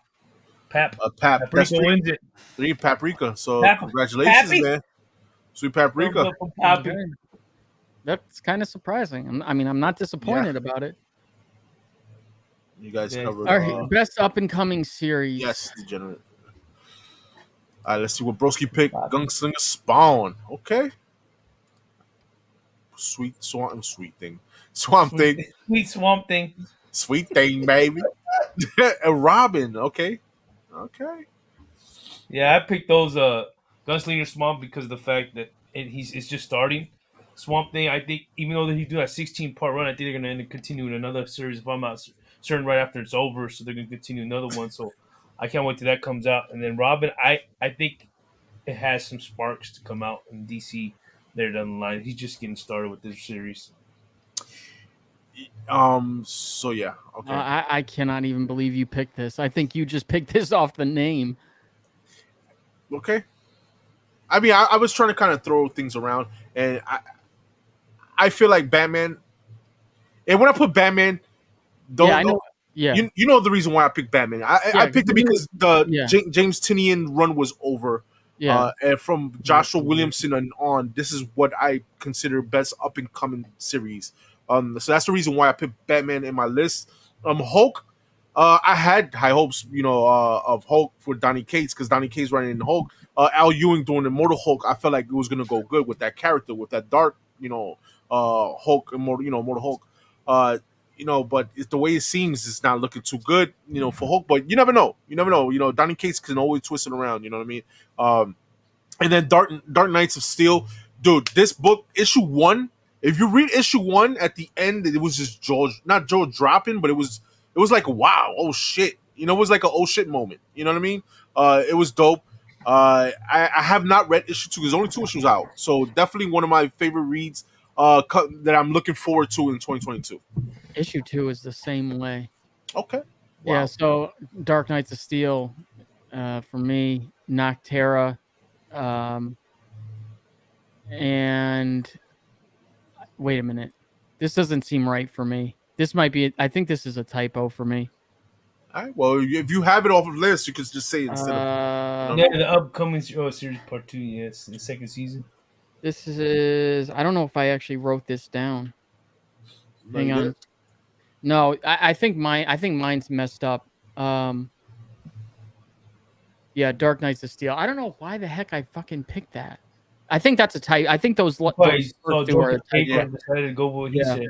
S2: Paprika
S3: wins it.
S2: 3 Paprika. So congratulations, man. Sweet Paprika.
S4: That's kind of surprising. I'm not disappointed about it.
S2: You guys covered.
S4: All right, best up and coming series.
S2: Yes, Degenerate. All right, let's see what Broski picked. Gunslinger Spawn. Okay. Sweet Swamp Thing. Swamp Thing.
S3: Sweet Swamp Thing.
S2: Sweet Thing, baby. And Robin. Okay.
S3: Yeah, I picked those Gunslinger Swamp because of the fact that it's just starting. Swamp Thing, I think, even though he's doing a 16-part run, I think they're going to continue in another series if I'm not certain right after it's over. So they're going to continue another one. So I can't wait till that comes out. And then Robin, I think it has some sparks to come out in DC there down the line. He's just getting started with this series.
S2: So yeah. Okay.
S4: I cannot even believe you picked this. I think you just picked this off the name.
S2: Okay. I mean, I was trying to kind of throw things around, and I feel like Batman. And when I put Batman,
S4: I know. Yeah,
S2: you know the reason why I picked Batman. I picked it because the James Tynion run was over.
S4: Yeah,
S2: and from Joshua Williamson and on, this is what I consider best up and coming series. So that's the reason why I picked Batman in my list. Hulk, I had high hopes, of Hulk for Donny Cates because Donny Cates running in Hulk. Al Ewing doing Immortal Hulk, I felt like it was gonna go good with that character, with that dark, Hulk, Immortal Hulk. But it's the way it seems, it's not looking too good, for Hulk. But you never know. Donny Cates can always twist it around. You know what I mean? And then Dark Knights of Steel, dude. This book, issue 1. If you read issue 1 at the end, it was just not jaw dropping, but it was like, wow, oh shit. It was like an oh shit moment. You know what I mean? It was dope. I have not read issue 2. There's only 2 issues out, so definitely one of my favorite reads that I'm looking forward to in 2022.
S4: Issue 2 is the same way.
S2: Okay. Wow.
S4: Yeah. So Dark Knights of Steel, for me, Noctera, and wait a minute, this doesn't seem right for me. This might be. I think this is a typo for me.
S2: All right. Well, if you have it off of the list, you could just say it instead of.
S3: Yeah, the upcoming series part 2. Yes, the second season.
S4: This is. I don't know if I actually wrote this down. Hang on. No, I think mine's messed up. Yeah, Dark Knights of Steel. I don't know why the heck I fucking picked that. I think that's a type. I think those
S3: first two are a type. Decided to go with what he said.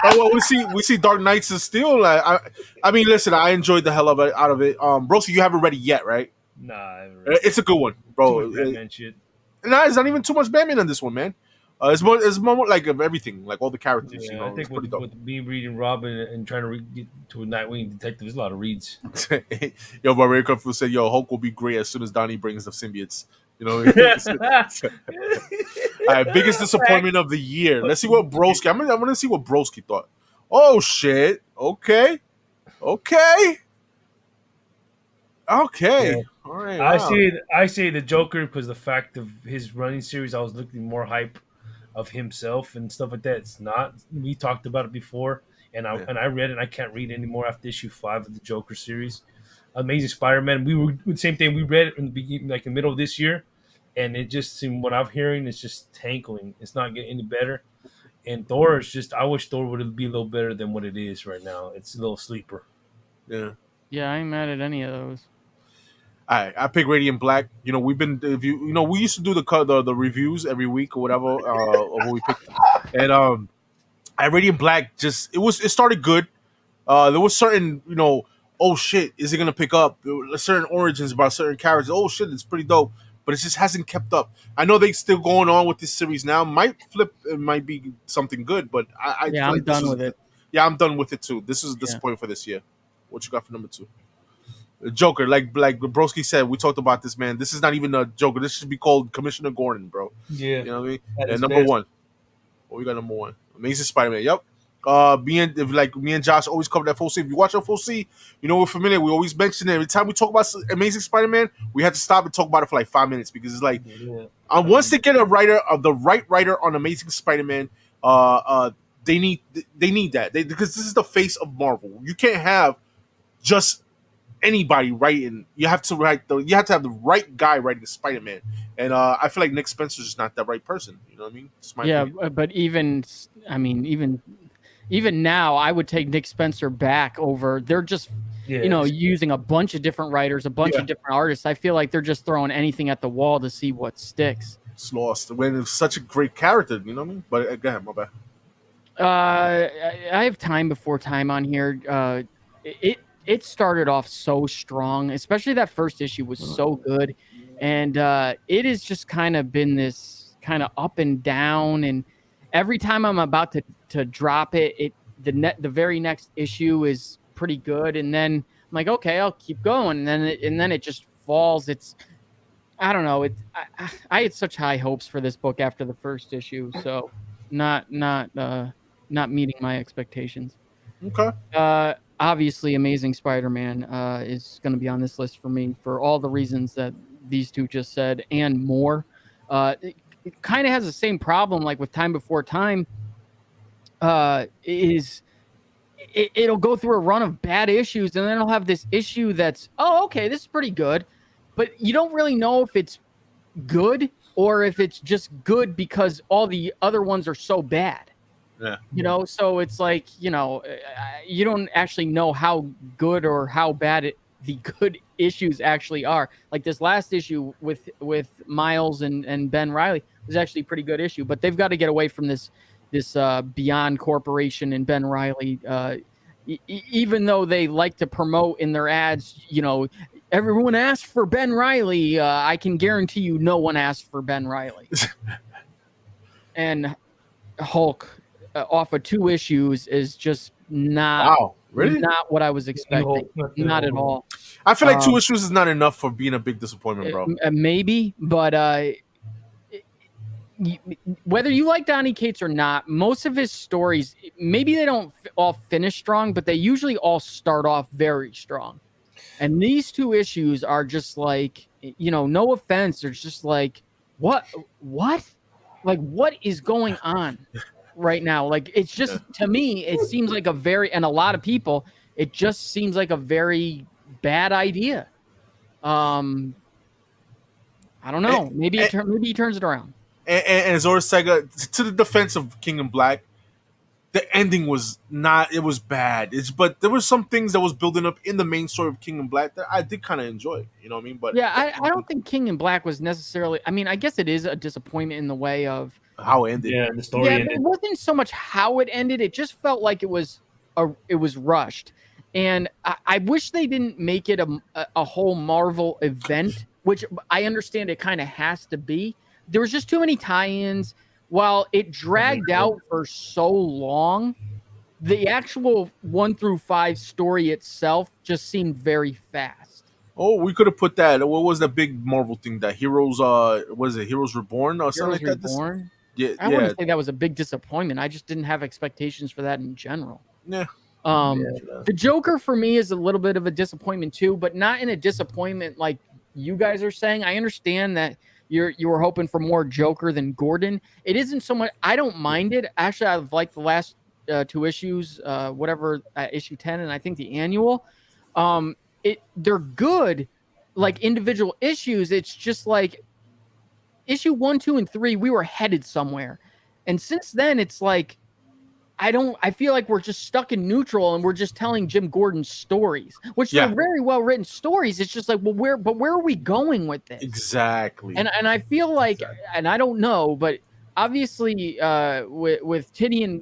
S2: Oh well, we see Dark Knights of Steel. I mean, listen, I enjoyed the hell out of it. Broski, you haven't read it yet, right?
S3: Nah, I haven't read it.
S2: It's a good one, bro.
S3: Batman shit.
S2: Nah, it's not even too much Batman on this one, man. It's more like of everything, like all the characters.
S3: Yeah, I think with me reading Robin and trying to get to a Nightwing detective, there's a lot of reads.
S2: Yo, but Ray Comfort said, "Yo, Hulk will be great as soon as Donnie brings the symbiotes." You know, all right, biggest disappointment of the year. Let's see what Broski. I'm gonna see what Broski thought. Oh shit! Okay. Yeah. All right.
S3: I say the Joker because the fact of his running series, I was looking more hype of himself and stuff like that. It's not. We talked about it before, and I read it. I can't read anymore after issue 5 of the Joker series. Amazing Spider-Man. We were the same thing. We read it in the beginning, like in the middle of this year, and it just seemed what I'm hearing is just tankling. It's not getting any better. And Thor is just. I wish Thor would be a little better than what it is right now. It's a little sleeper.
S2: Yeah.
S4: Yeah, I ain't mad at any of those.
S2: I pick Radiant Black. You know, we used to do the reviews every week or whatever of what we picked, and at Radiant Black, it started good. There was certain, oh shit, is it gonna pick up? Certain origins about certain characters. Oh shit, it's pretty dope, but it just hasn't kept up. I know they still going on with this series now. Might flip, it might be something good, but I'm
S4: done with it.
S2: Yeah, I'm done with it too. This is a disappointment for this year. What you got for number 2? Joker, like Broski said, we talked about this, man. This is not even a Joker. This should be called Commissioner Gordon, bro.
S3: Yeah.
S2: You know what I mean? And number 1. What we got number 1? Amazing Spider-Man. Yep. Me and Josh always cover that full C. If you watch our full C, we're familiar. We always mention it. Every time we talk about Amazing Spider-Man, we have to stop and talk about it for like 5 minutes because it's like once they get the right writer on Amazing Spider-Man, they need that. Because this is the face of Marvel. You can't have just anybody writing. You have to have the right guy writing Spider-Man, and I feel like Nick Spencer's just not that right person. You know what I mean?
S4: Opinion. But even now, I would take Nick Spencer back over. They're just using a bunch of different writers, a bunch of different artists. I feel like they're just throwing anything at the wall to see what sticks.
S2: It's lost when it's such a great character. You know what I mean? But again, my bad.
S4: I have Time Before Time on here. It started off so strong, especially that first issue was so good. And it has just kind of been this kind of up and down. And every time I'm about to drop it, the very next issue is pretty good. And then I'm like, okay, I'll keep going. And then it just falls. I don't know. I had such high hopes for this book after the first issue. So not meeting my expectations.
S2: Okay.
S4: Obviously, Amazing Spider-Man is going to be on this list for me for all the reasons that these two just said and more. It kind of has the same problem like with Time Before Time. It'll go through a run of bad issues, and then it'll have this issue that's, oh, okay, this is pretty good. But you don't really know if it's good or if it's just good because all the other ones are so bad.
S2: Yeah.
S4: So it's like, you don't actually know how good or how bad the good issues actually are. Like this last issue with Miles and Ben Reilly was actually a pretty good issue, but they've got to get away from this Beyond Corporation and Ben Reilly. Even though they like to promote in their ads, everyone asked for Ben Reilly. I can guarantee you no one asked for Ben Reilly. And Hulk off of 2 issues is just not
S2: really?
S4: not what I was expecting. Not at all.
S2: I feel like 2 issues is not enough for being a big disappointment, bro.
S4: Maybe, but whether you like Donny Cates or not, most of his stories, maybe they don't all finish strong, but they usually all start off very strong. And these 2 issues are just like, no offense, they're just like, what? Like, what is going on right now? Like, it's just, to me, it seems like and a lot of people, it just seems like a very bad idea. I don't know. Maybe he turns it around.
S2: And Zora Sega, to the defense of King in Black, the ending was not. It was bad. But there were some things that was building up in the main story of King in Black that I did kind of enjoy. You know what I mean? But
S4: yeah, I don't think King in Black was necessarily. I mean, I guess it is a disappointment in the way of
S2: how it ended.
S3: Yeah, the story ended.
S4: It wasn't so much how it ended. It just felt like it was rushed. And I wish they didn't make it a whole Marvel event, which I understand it kind of has to be. There was just too many tie-ins. While it dragged out for so long, the actual 1 through 5 story itself just seemed very fast.
S2: Oh, we could have put that. What was that big Marvel thing? That Heroes, was it Heroes Reborn or something like that?
S4: Reborn?
S2: Yeah,
S4: I wouldn't say that was a big disappointment. I just didn't have expectations for that in general.
S2: Yeah.
S4: The Joker for me is a little bit of a disappointment too, but not in a disappointment like you guys are saying. I understand that you were hoping for more Joker than Gordon. It isn't so much. I don't mind it. Actually, I've liked the last 2 issues, issue 10 and I think the annual. They're good, like individual issues. It's just like issue 1, 2, and 3, we were headed somewhere, and since then it's like I feel like we're just stuck in neutral and we're just telling Jim Gordon's stories, which are very well written stories. It's just like, well, where are we going with this?
S2: Exactly.
S4: And I feel like, and I don't know, but obviously with Tynion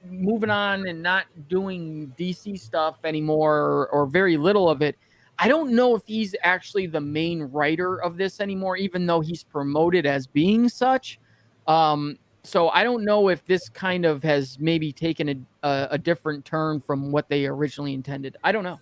S4: moving on and not doing DC stuff anymore or very little of it, I don't know if he's actually the main writer of this anymore, even though he's promoted as being such. So I don't know if this kind of has maybe taken a different turn from what they originally intended. I don't know.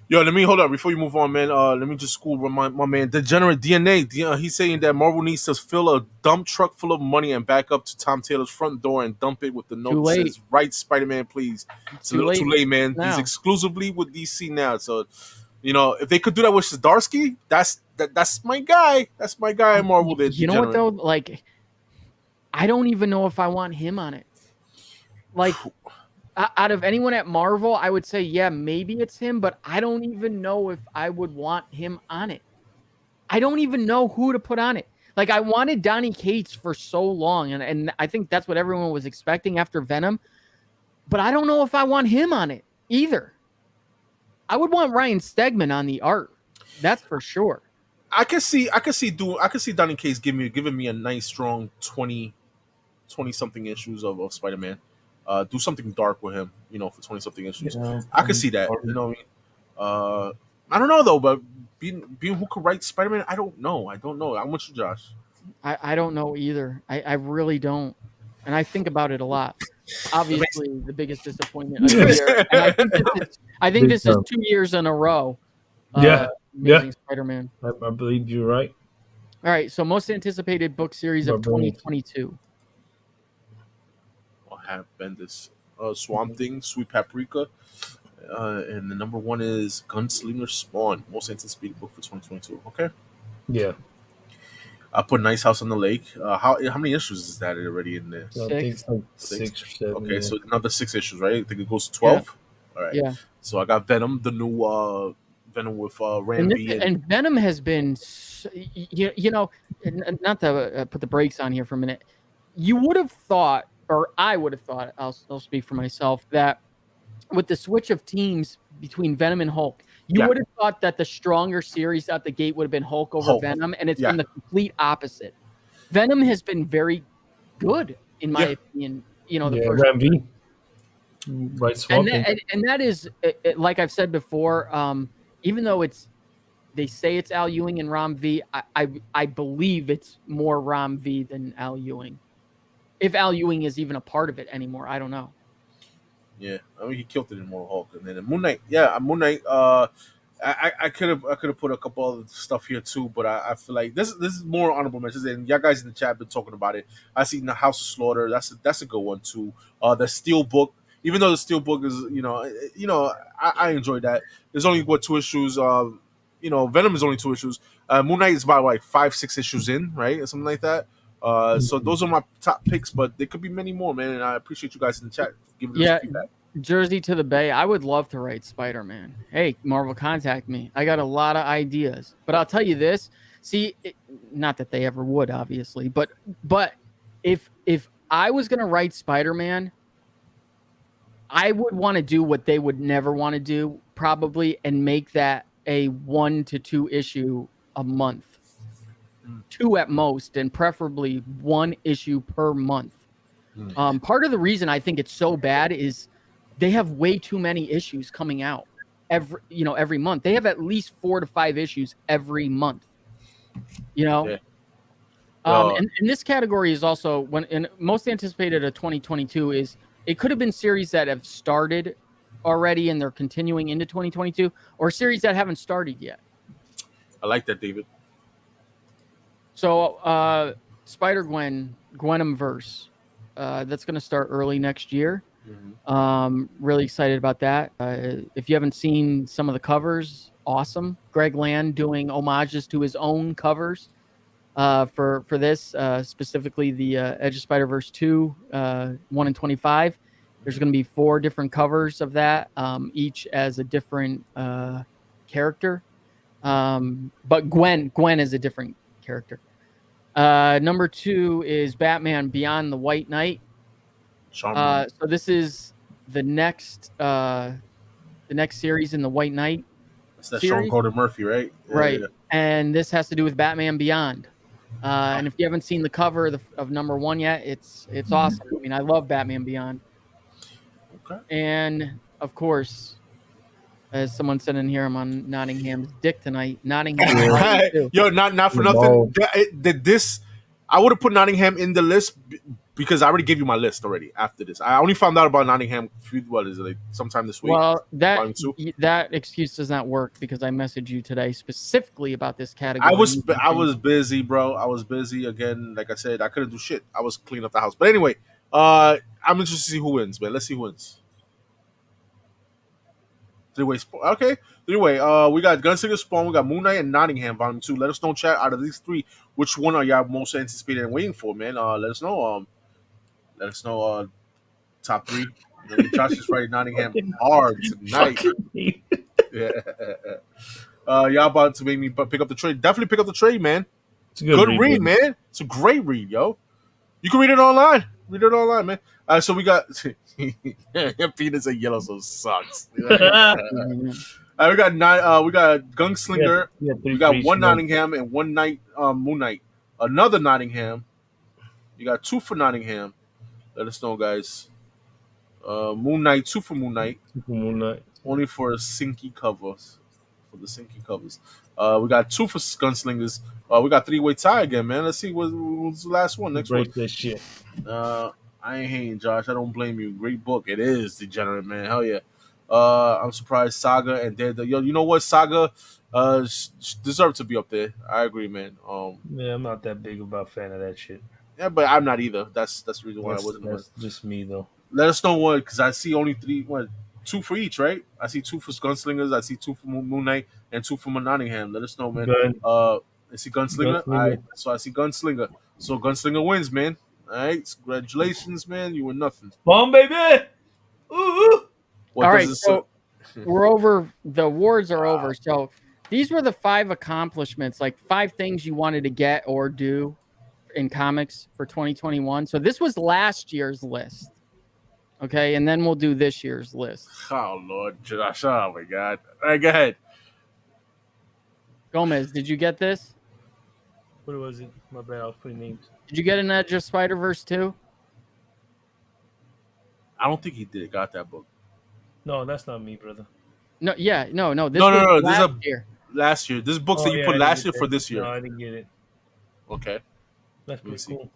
S2: Yo, let me hold up before you move on, man. Let me just school my man, Degenerate DNA. He's saying that Marvel needs to fill a dump truck full of money and back up to Tom Taylor's front door and dump it with the note that says, "Right, Spider-Man, please." It's a little too late, man. Now. He's exclusively with DC now, so if they could do that with Zdarsky, that's my guy. That's my guy. Marvel did.
S4: You know what though? Like, I don't even know if I want him on it. Like, out of anyone at Marvel, I would say, yeah, maybe it's him, but I don't even know if I would want him on it. I don't even know who to put on it. Like, I wanted Donny Cates for so long, and I think that's what everyone was expecting after Venom, but I don't know if I want him on it either. I would want Ryan Stegman on the art. That's for sure.
S2: I can see Donny Cates giving me a nice strong 20 something issues of Spider-Man. Do something dark with him, for 20 something issues. Yeah, I can see that. You know what I mean? I don't know though, but being who could write Spider-Man, I don't know. I'm with you, Josh.
S4: I don't know either. I really don't. And I think about it a lot. Obviously, the biggest disappointment of the year. And I think this is 2 years in a row. Amazing Spider-Man.
S1: I believe you're right.
S4: All right, so most anticipated book series of 2022.
S2: I'll have Bendis, Swamp Thing, Sweet Paprika, and the number 1 is Gunslinger Spawn, most anticipated book for 2022. Okay.
S1: Yeah.
S2: I put Nice House on the Lake. How many issues is that already in there?
S4: 6.
S1: I think it's like 6 or 7.
S2: Okay, so another 6 issues, right? I think it goes to 12.
S4: Yeah.
S2: All right.
S4: Yeah.
S2: So I got Venom, the new Venom with Ram V.
S4: And Venom has been, not to put the brakes on here for a minute. You would have thought, or I would have thought, I'll speak for myself, that with the switch of teams between Venom and Hulk, you would have thought that the stronger series out the gate would have been Hulk over Venom, and it's been the complete opposite. Venom has been very good, in my opinion. The first
S1: Ram V. Right,
S4: and that is, like I've said before, even though they say it's Al Ewing and Ram V, I believe it's more Ram V than Al Ewing. If Al Ewing is even a part of it anymore, I don't know.
S2: Yeah, I mean, he killed it in Mortal Hulk. And then Moon Knight, Moon Knight, I could have put a couple other stuff here too, but I feel like this is more honorable mentions, and y'all guys in the chat have been talking about it. I see the House of Slaughter. That's a good one too. The Steel Book, even though the Steel Book is I enjoyed that. There's only 2 issues. Venom is only 2 issues. Moon Knight is about like 5-6 issues in, right, or something like that. So those are my top picks, but there could be many more, man. And I appreciate you guys in the chat giving us feedback.
S4: Jersey to the Bay. I would love to write Spider-Man. Hey, Marvel, contact me. I got a lot of ideas, but I'll tell you this. See, not that they ever would, obviously, but if I was gonna write Spider-Man, I would want to do what they would never want to do, probably, and make that a 1 to 2 issue a month, 2 at most, and preferably 1 issue per month. Part of the reason I think it's so bad is they have way too many issues coming out every month. They have at least 4 to 5 issues every month.
S2: Yeah.
S4: And this category is also most anticipated of 2022 is it could have been series that have started already and they're continuing into 2022, or series that haven't started yet.
S2: I like that, David.
S4: So Spider-Gwen, Gwenumverse, that's going to start early next year. Really excited about that. If you haven't seen some of the covers, awesome. Greg Land doing homages to his own covers for this, specifically the Edge of Spider-Verse 2, 1 and 25. There's going to be 4 different covers of that, each as a different character. But Gwen is a different character. Number 2 is Batman Beyond the White Knight. So this is the next series in the White Knight.
S2: That's that Sean Gordon Murphy, right?
S4: Right. Yeah. And this has to do with Batman Beyond. And if you haven't seen the cover of number 1 yet, it's awesome. I mean, I love Batman Beyond.
S2: Okay.
S4: And of course, as someone said in here, I'm on Nottingham's dick tonight. Nottingham.
S2: Yo, not for nothing. I would have put Nottingham in the list because I already gave you my list already after this. I only found out about Nottingham, sometime this week?
S4: Well, that excuse does not work because I messaged you today specifically about this category.
S2: I was busy, bro. I was busy again. Like I said, I couldn't do shit. I was cleaning up the house. But anyway, I'm interested to see who wins, man. Let's see who wins. Three-way. We got Gunslinger Spawn, we got Moon Knight, and Nottingham Volume 2. Let us know, chat, out of these 3, which one are y'all most anticipated and waiting for, man? Let us know. Top 3. Josh is writing Nottingham hard tonight. Yeah. Y'all about to make me pick up the trade. Definitely pick up the trade, man. It's a good read, man. It's a great read, yo. You can read it online. Man. So we got Penis and Yellow, so sucks. We got Gunslinger. We got 1 Nottingham and 1 Moon Knight. Another Nottingham. You got 2 for Nottingham. Let us know, guys. Moon Knight, 2 for Moon Knight. Only for Sinky covers. For the Sinky covers. We got 2 for Gunslingers. We got 3-way tie again, man. Let's see what's the last one. Next
S1: Break
S2: one.
S1: this shit.
S2: I ain't hating, Josh. I don't blame you. Great book. It is Degenerate, man. Hell yeah. I'm surprised Saga and Daredevil. Yo, you know what? Saga deserve to be up there. I agree, man.
S1: Yeah, I'm not that big about fan of that shit.
S2: Yeah, but I'm not either. That's the reason why I wasn't.
S1: That's just me, though.
S2: Let us know what, because I see only 2 for each, right? I see 2 for Gunslingers. I see 2 for Moon Knight and 2 for Nottingham. Let us know, man. I see Gunslinger. All right, so I see Gunslinger. So Gunslinger wins, man. All right, congratulations, man. You were nothing.
S3: Bomb, baby. Ooh.
S4: All right, so we're over. The awards are over. So these were the 5 accomplishments, like 5 things you wanted to get or do in comics for 2021. So this was last year's list. Okay, and then we'll do this year's list.
S2: Oh, Lord. Josh, oh, my God. All right, go ahead.
S4: Gomez, did you get this?
S1: What was it? My bad, I was putting names.
S4: Did you get an Edge of Spider-Verse 2?
S2: I don't think he got that book.
S1: No, that's not me, brother.
S4: No. This
S2: no.
S4: was
S2: This
S4: last
S2: is
S4: year.
S2: Last year. This is books that you put last year for this year.
S1: No, I didn't get it.
S2: Okay.
S1: That's pretty cool.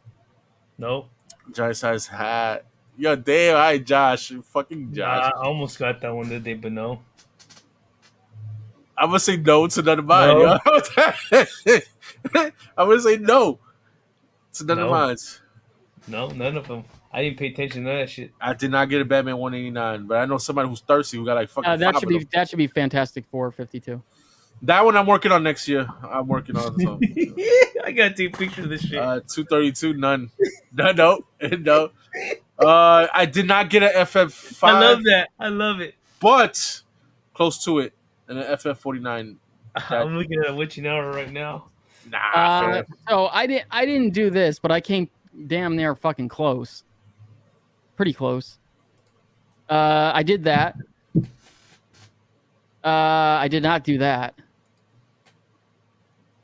S1: No.
S2: Josh size hat. Yo, damn. All right, Josh. Fucking Josh.
S1: I almost got that one today, but no.
S2: I'm gonna say no to none of mine.
S1: No.
S2: Yo. I'm gonna say no to none of
S1: No.
S2: mine.
S3: No, none of them. I didn't pay attention to that shit.
S2: I did not get a Batman 189, but I know somebody who's thirsty who got like fucking
S4: That
S2: 5
S4: should
S2: of
S4: be
S2: them.
S4: that should be Fantastic Four 52.
S2: That one I'm working on next year. I'm working on so.
S3: I gotta take a picture of this shit.
S2: 232, none. No. I did not get an FF5.
S3: I love that. I love it.
S2: But close to it. And an FF49.
S3: I'm looking at Witching Hour right now.
S2: Nah, fam.
S4: So I didn't do this, but I came damn near fucking close. Pretty close. I did that. I did not do that.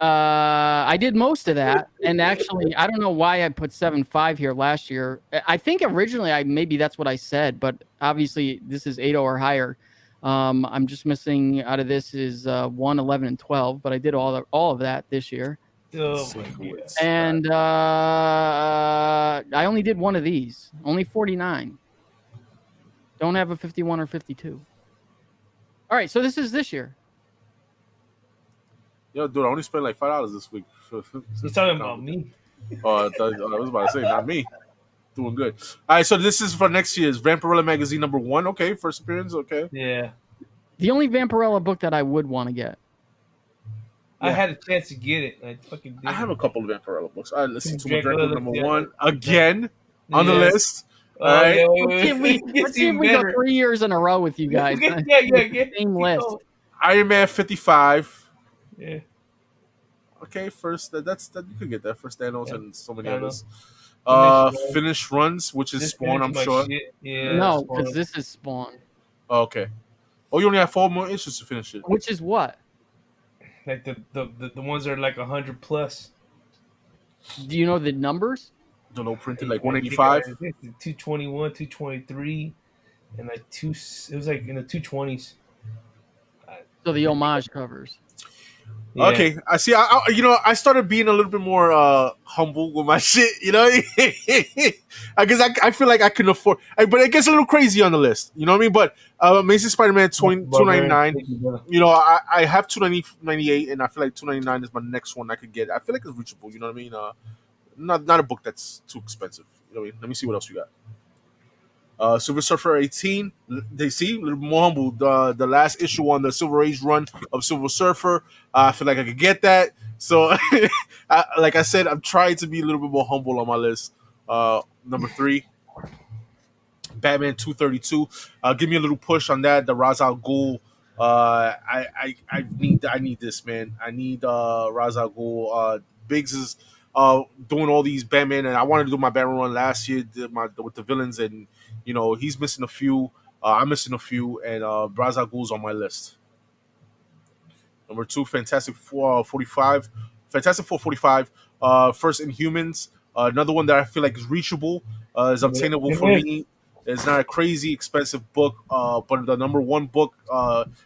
S4: I did most of that, and actually, I don't know why I put 7.5 here last year. I think originally maybe that's what I said, but obviously this is 8.0 or higher. I'm just missing out of this is 1, 11, and 12, but I did all of that this year.
S3: Oh my God.
S4: And I only did one of these, only 49. Don't have a 51 or 52. All right, so this is this year.
S2: Yo, dude, I only spent like $5 this week.
S3: He's talking about me.
S2: I was about to say, not me. Doing good. All right, so this is for next year's Vampirella Magazine #1. Okay, first appearance. Okay.
S3: Yeah.
S4: The only Vampirella book that I would want to get.
S3: I had a chance to get it. I fucking did.
S2: I have a couple of Vampirella books. All right, let's see.
S3: Dracula
S2: #1 again on the
S3: Yeah.
S2: list.
S3: Oh,
S2: All right.
S3: yeah,
S4: Let's see if we go 3 years in a row with you guys.
S3: Yeah.
S4: Same list.
S2: Iron Man 55.
S3: Yeah.
S2: Okay, first you could get that first Thanos and so many
S3: Thanos.
S2: others. Finished runs, which is
S3: Just
S2: Spawn, I'm
S3: finished my
S2: sure.
S3: shit. Yeah.
S4: No,
S3: Spawn.
S4: because this is Spawn.
S2: Oh, okay. Oh, you only have 4 more issues to finish it.
S4: Which is what?
S3: Like the ones that are like 100 plus.
S4: Do you know the numbers?
S2: Don't know, printed like 185.
S3: 221, 223, and like it was like in the 220s.
S4: So the homage covers.
S3: Yeah.
S2: Okay, I see. I started being a little bit more humble with my shit. You know, I guess I feel like I can afford, but it gets a little crazy on the list. You know what I mean? But Amazing Spider-Man 299. You know, I have 298, and I feel like 299 is my next one I could get. I feel like it's reachable. You know what I mean? Not a book that's too expensive. You know what I mean? Let me see what else you got. Silver Surfer 18. They see a little more humble. The last issue on the Silver Age run of Silver Surfer. I feel like I could get that. So, like I said, I'm trying to be a little bit more humble on my list. #3, Batman 232. Give me a little push on that. The Ra's al Ghul. I need this, man. I need Ra's al Ghul. Biggs is doing all these Batman, and I wanted to do my Batman run last year with the villains, and you know he's missing a few. I'm missing a few, and Ra's al Ghul's on my list. #2, Fantastic Four 45. Fantastic Four 45. First Inhumans. Another one that I feel like is reachable, is obtainable for me. It's not a crazy expensive book, but the #1 book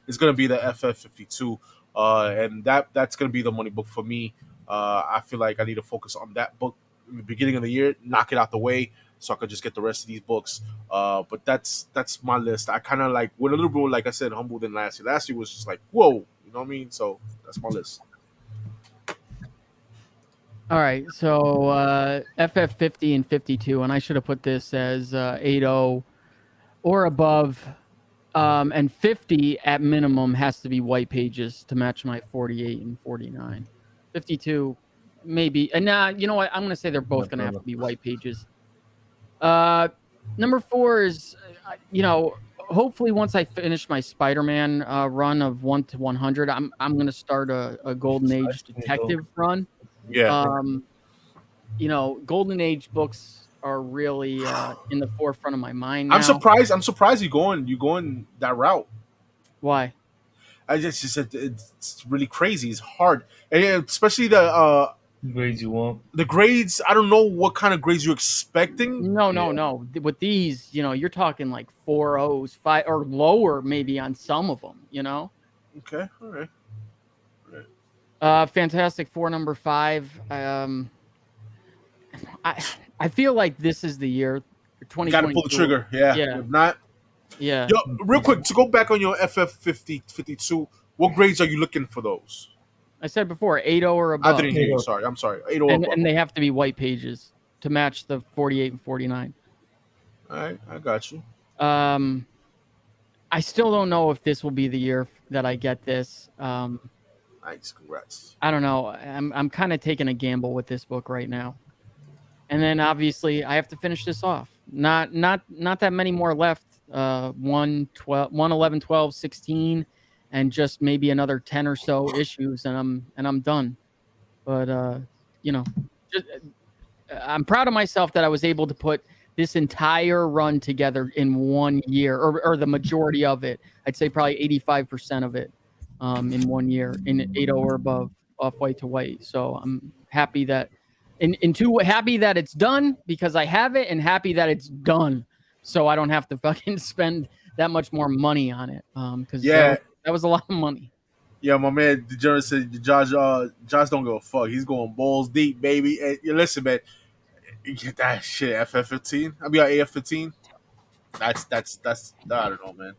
S2: is going to be the FF52, and that's going to be the money book for me. I feel like I need to focus on that book in the beginning of the year, knock it out the way, so I could just get the rest of these books. But that's my list. I kind of like went a little bit, like I said, humble than last year. Last year was just like, whoa, you know what I mean? So that's my list.
S4: All right, so FF50 and 52, and I should have put this as 8.0 or above, and 50 at minimum has to be white pages to match my 48 and 49. 52, maybe, and you know what? I'm gonna say they're both gonna have to be white pages. #4 is, hopefully once I finish my Spider-Man run of 1 to 100, I'm gonna start a Golden Age detective run.
S2: Yeah.
S4: Golden Age books are really in the forefront of my mind now.
S2: I'm surprised you going that route.
S4: Why?
S2: I just said it's really crazy. It's hard, and especially the
S3: grades you want.
S2: The grades. I don't know what kind of grades you're expecting.
S4: No. With these, you're talking like 4.0s, 5 or lower, maybe on some of them.
S2: Okay, all right.
S4: Fantastic Four #5. I feel like this is the year. 2022.
S2: Got to pull the trigger. Yeah. If not.
S4: Yeah.
S2: Yo, real quick to go back on your FF52. What grades are you looking for those?
S4: I said before 8.0 or
S2: I
S4: above.
S2: didn't hear you. Sorry, I'm sorry. 8 or
S4: and,
S2: above.
S4: and they have to be white pages to match the 48 and 49.
S2: All right, I got you.
S4: I still don't know if this will be the year that I get this.
S2: Nice, congrats.
S4: I don't know. I'm kind of taking a gamble with this book right now. And then obviously I have to finish this off. Not that many more left. 1, 11, 12, 16, and just maybe another 10 or so issues, and I'm done. But you know, I'm proud of myself that I was able to put this entire run together in 1 year, or the majority of it. I'd say probably 85% of it in 1 year, in 8.0 or above, off white to white. So I'm happy that, happy that it's done because I have it, and happy that it's done so I don't have to fucking spend that much more money on it. Because that was a lot of money.
S2: Yeah, my man DeGeneres said Josh don't give a fuck. He's going balls deep, baby. And listen, man, you get that shit FF15. I mean AF15. That's I don't know, man.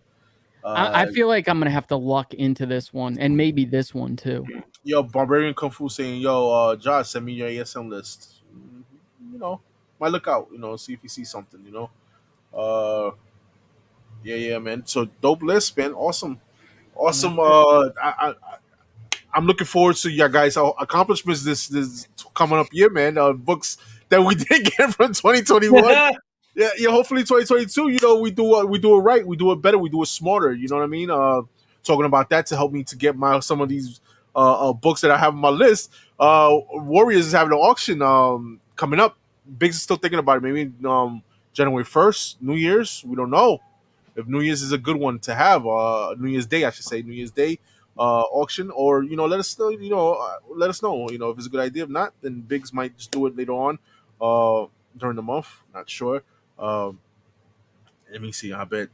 S4: I feel like I'm gonna have to luck into this one, and maybe this one too.
S2: Yo, Barbarian Kung Fu saying, yo, Josh, send me your ASM list. You know, might look out, see if you see something, Yeah, man. So dope list, man. Awesome. I'm looking forward to you guys' accomplishments this coming up year, man. Books that we did get from 2021. Yeah. Hopefully 2022. We do it right. We do it better. We do it smarter. You know what I mean? Talking about that to help me to get some of these books that I have on my list. Warriors is having an auction coming up. Biggs is still thinking about it. Maybe January 1st, New Year's. We don't know if New Year's is a good one to have. New Year's Day, I should say. New Year's Day auction, or let us know. Let us know. If it's a good idea. If not, then Biggs might just do it later on during the month. Not sure. Let me see. I bet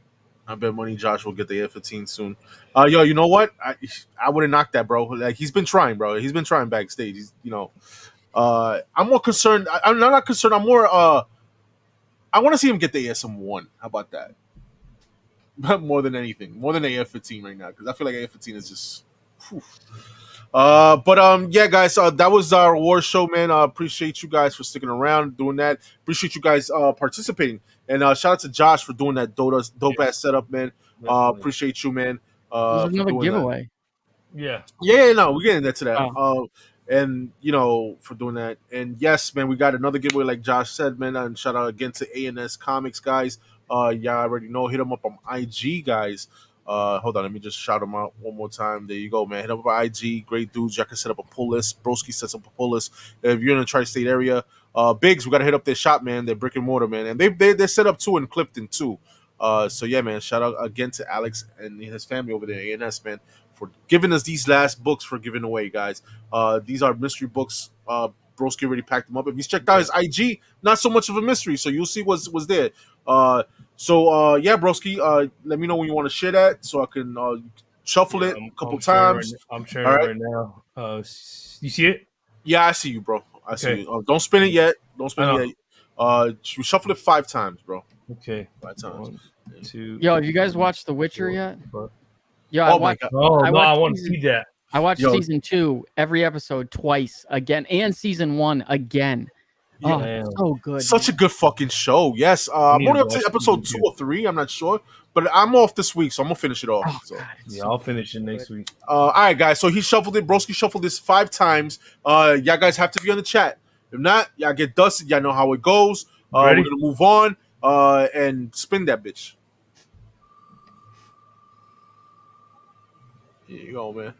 S2: Money Josh will get the F15 soon. Yo, you know what? I would have knocked that, bro. Like, he's been trying, bro. He's been trying backstage. I'm more concerned. I'm not concerned. I'm more. I want to see him get the ASM1. How about that? But more than anything, more than AF15 right now, because I feel like AF15 is just. Whew. Yeah, guys, that was our award show, man. Appreciate you guys for sticking around, doing that. Appreciate you guys participating, and shout out to Josh for doing that dope ass setup, man. Appreciate you, man.
S4: There's another giveaway.
S1: Yeah.
S2: Yeah, no, we're getting into that.
S4: Oh.
S2: And for doing that, and yes, man, we got another giveaway, like Josh said, man. And shout out again to A&S Comics, guys. Y'all already know. Hit them up on IG, guys. Hold on, let me just shout them out one more time. There you go, man. Hit up on IG. Great dudes. Y'all can set up a pull list. Broski sets up a pull list. If you're in the tri-state area, Biggs, we gotta hit up their shop, man. They're brick and mortar, man, and they're set up too in Clifton too. So yeah, man. Shout out again to Alex and his family over there, A&S, man, for giving us these last books for giving away, guys. These are mystery books. Broski already packed them up. If you checked out his IG, not so much of a mystery, so you'll see what's there. Yeah, Broski, let me know when you want to share that so I can shuffle it a couple times.
S1: I'm sharing it right now. You see it?
S2: Yeah, I see you, bro. I see you. Don't spin it yet. Don't spin it yet. Shuffle it 5 times, bro.
S1: Okay.
S2: 5 times.
S1: 1, 2.
S4: Yo, have you guys watched The Witcher yet? Yo,
S1: I want to see that.
S4: I watched season 2 every episode twice again, and season 1 again.
S2: Yeah.
S4: Oh, so good.
S2: Such a good fucking show. Yes. I'm only up to episode 2 or 3. I'm not sure. But I'm off this week, so I'm going to finish it off.
S4: Oh,
S2: so.
S4: God,
S1: yeah, I'll finish it next week.
S2: All right, guys. So he shuffled it. Broski shuffled this 5 times. Y'all guys have to be on the chat. If not, y'all get dusted. Y'all know how it goes. We're going to move on and spin that bitch. Here you go, man.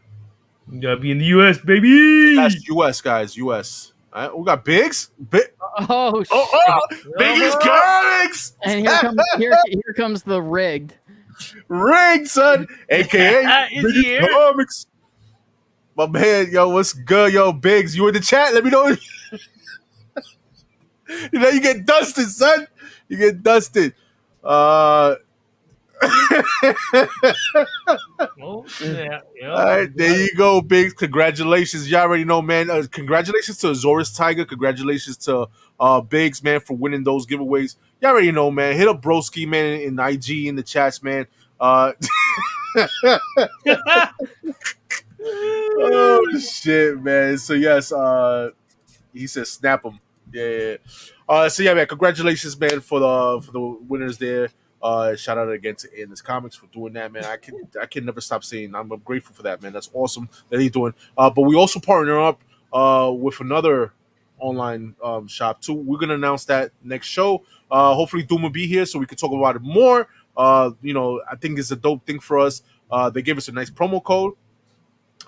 S1: You got to be in the U.S., baby.
S2: That's U.S., guys. U.S. All right, we got Biggs. Biggs Comics.
S4: And here comes the rigged,
S2: son, aka Biggs Comics. My man, yo, what's good, yo, Biggs? You in the chat? Let me know. You get dusted, son. You get dusted.
S1: All
S2: right, there you go, Biggs. Congratulations. Y'all already know, man. Congratulations to Azores Tiger. Congratulations to Biggs, man, for winning those giveaways. Y'all already know, man. Hit up Broski, man, in IG, in the chats, man. Oh shit, man. So yes, he says snap them. Yeah. So yeah, man. Congratulations, man, for the winners there. Shout out again to Endless Comics for doing that, man. I can never stop saying I'm grateful for that, man. That's awesome that he's doing. But we also partner up with another online shop too. We're gonna announce that next show. Hopefully Doom will be here so we can talk about it more. I think it's a dope thing for us. They gave us a nice promo code.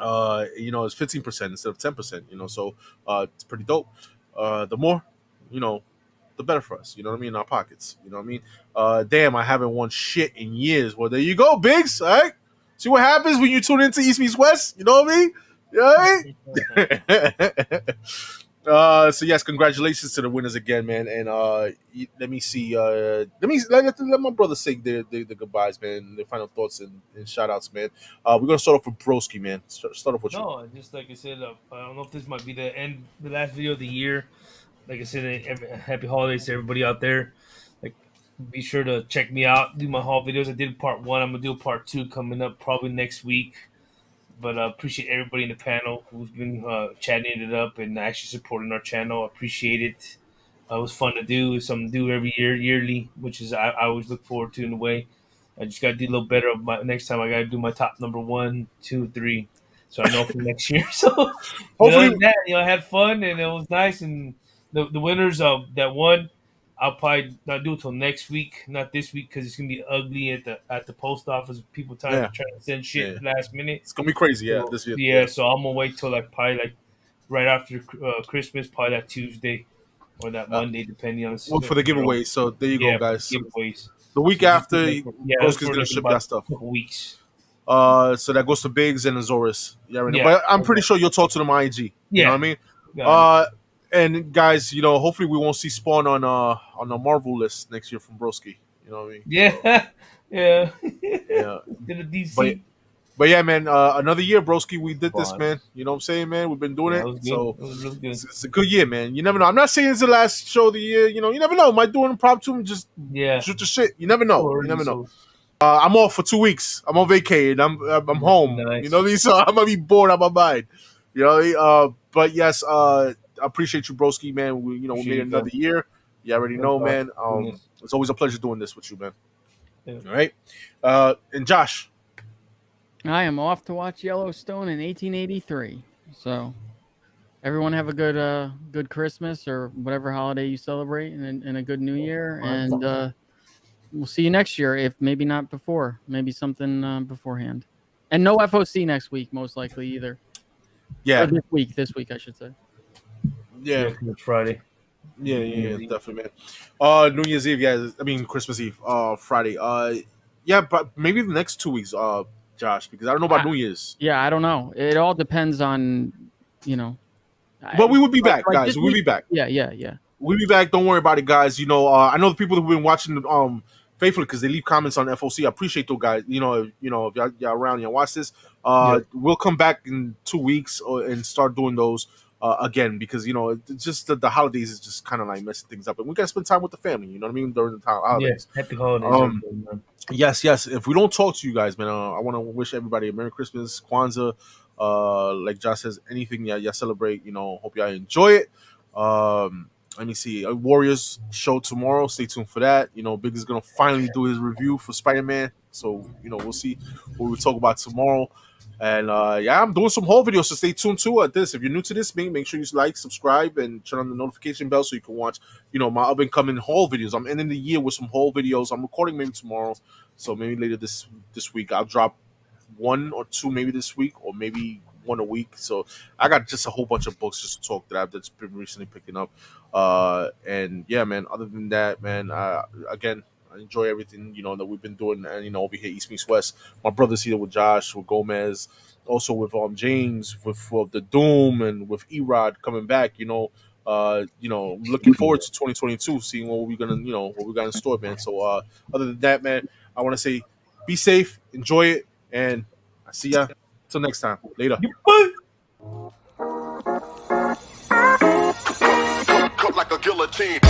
S2: It's 15% instead of 10%, so it's pretty dope. The more, the better for us, you know what I mean, in our pockets, you know what I mean. Damn, I haven't won shit in years. Well, there you go, Biggs. All right, see what happens when you tune into East Meets West, you know what I mean? You know what I mean? So yes, congratulations to the winners again, man. And let me see. Let my brother say the goodbyes, man. The final thoughts and shout outs, man. We're gonna start off with Broski, man. Start off with you.
S3: No, just like I said, I don't know if this might be the last video of the year. Like I said, happy holidays to everybody out there. Like, be sure to check me out. Do my haul videos. I did part 1. I'm gonna do part 2 coming up probably next week. But I appreciate everybody in the panel who's been chatting it up and actually supporting our channel. I appreciate it. It was fun to do. It's something to do every year, yearly, which is I always look forward to in a way. I just got to do a little better. Next time I got to do my top number 1, 2, 3, so I know for next year. So hopefully, I had fun and it was nice. And the winners of that won, I'll probably not do it till next week, not this week, because it's gonna be ugly at the post office. People trying to send shit last minute.
S2: It's gonna be crazy,
S3: so,
S2: this year.
S3: Yeah, so I'm gonna wait till probably right after Christmas, probably that Tuesday or that Monday, depending on.
S2: For the giveaways. So there you go, guys.
S3: Giveaways.
S2: The week after, Broski's gonna ship that stuff.
S3: Couple weeks.
S2: So that goes to Biggs and Azorus. But I'm pretty sure you'll talk to them on IG. You know what I mean? Yeah. And guys, hopefully we won't see Spawn on the Marvel list next year from Broski. You know what I mean?
S3: Yeah. Yeah.
S2: To
S3: the DC.
S2: But yeah, man, another year, Broski, we did this, man. You know what I'm saying, man? We've been doing it. So it's a good year, man. You never know. I'm not saying it's the last show of the year. You never know. Might do an impromptu and just shoot the shit. You never know. You never know. I'm off for 2 weeks. I'm on vacation. I'm home. Nice. You know what I mean? So I'm gonna be bored out of my mind. You know, but yes, I appreciate you, Broski, man. We made another year. You already know, man. It's always a pleasure doing this with you, man. Yeah. All right. And Josh.
S4: I am off to watch Yellowstone in 1883. So everyone have a good Christmas or whatever holiday you celebrate, and a good New Year. And we'll see you next year, if maybe not before, maybe something beforehand. And no FOC next week, most likely either.
S2: Yeah,
S4: or this week I should say.
S2: Yeah,
S3: it's Friday.
S2: Yeah, definitely, man. New Year's Eve, Christmas Eve, Friday. But maybe the next 2 weeks, Josh, because I don't know about New Year's.
S4: Yeah, I don't know. It all depends on,
S2: But we would be back, guys. We'll be back.
S4: Yeah.
S2: We'll be back. Don't worry about it, guys. I know the people who've been watching faithfully because they leave comments on FOC. I appreciate those guys. If y'all around and y'all watch this, we'll come back in 2 weeks and start doing those again because it's just the holidays is just kind of like messing things up, and we gotta spend time with the family. You know what I mean during the holidays.
S3: Yeah, happy holidays.
S2: Yes. If we don't talk to you guys, man, I want to wish everybody a Merry Christmas, Kwanzaa. Like Josh says, anything y'all celebrate, hope y'all enjoy it. Let me see. A Warriors show tomorrow. Stay tuned for that. Big is gonna finally do his review for Spider-Man. So, we'll see what we talk about tomorrow. And I'm doing some haul videos, so stay tuned to this. If you're new to this, make sure you like, subscribe, and turn on the notification bell so you can watch, my up and coming haul videos. I'm ending the year with some haul videos. I'm recording maybe tomorrow, so maybe later this week I'll drop 1 or 2 maybe this week, or maybe 1 a week. So I got just a whole bunch of books just to talk that I've just been recently picking up. And yeah, man. Other than that, man, again, I enjoy everything that we've been doing, and over here East Meets West. My brother's here with Josh, with Gomez, also with James, with the Doom, and with Erod coming back. Looking forward to 2022, seeing what we got in store, man. So other than that, man, I want to say be safe, enjoy it, and I see ya till next time. Later. Cut like a guillotine.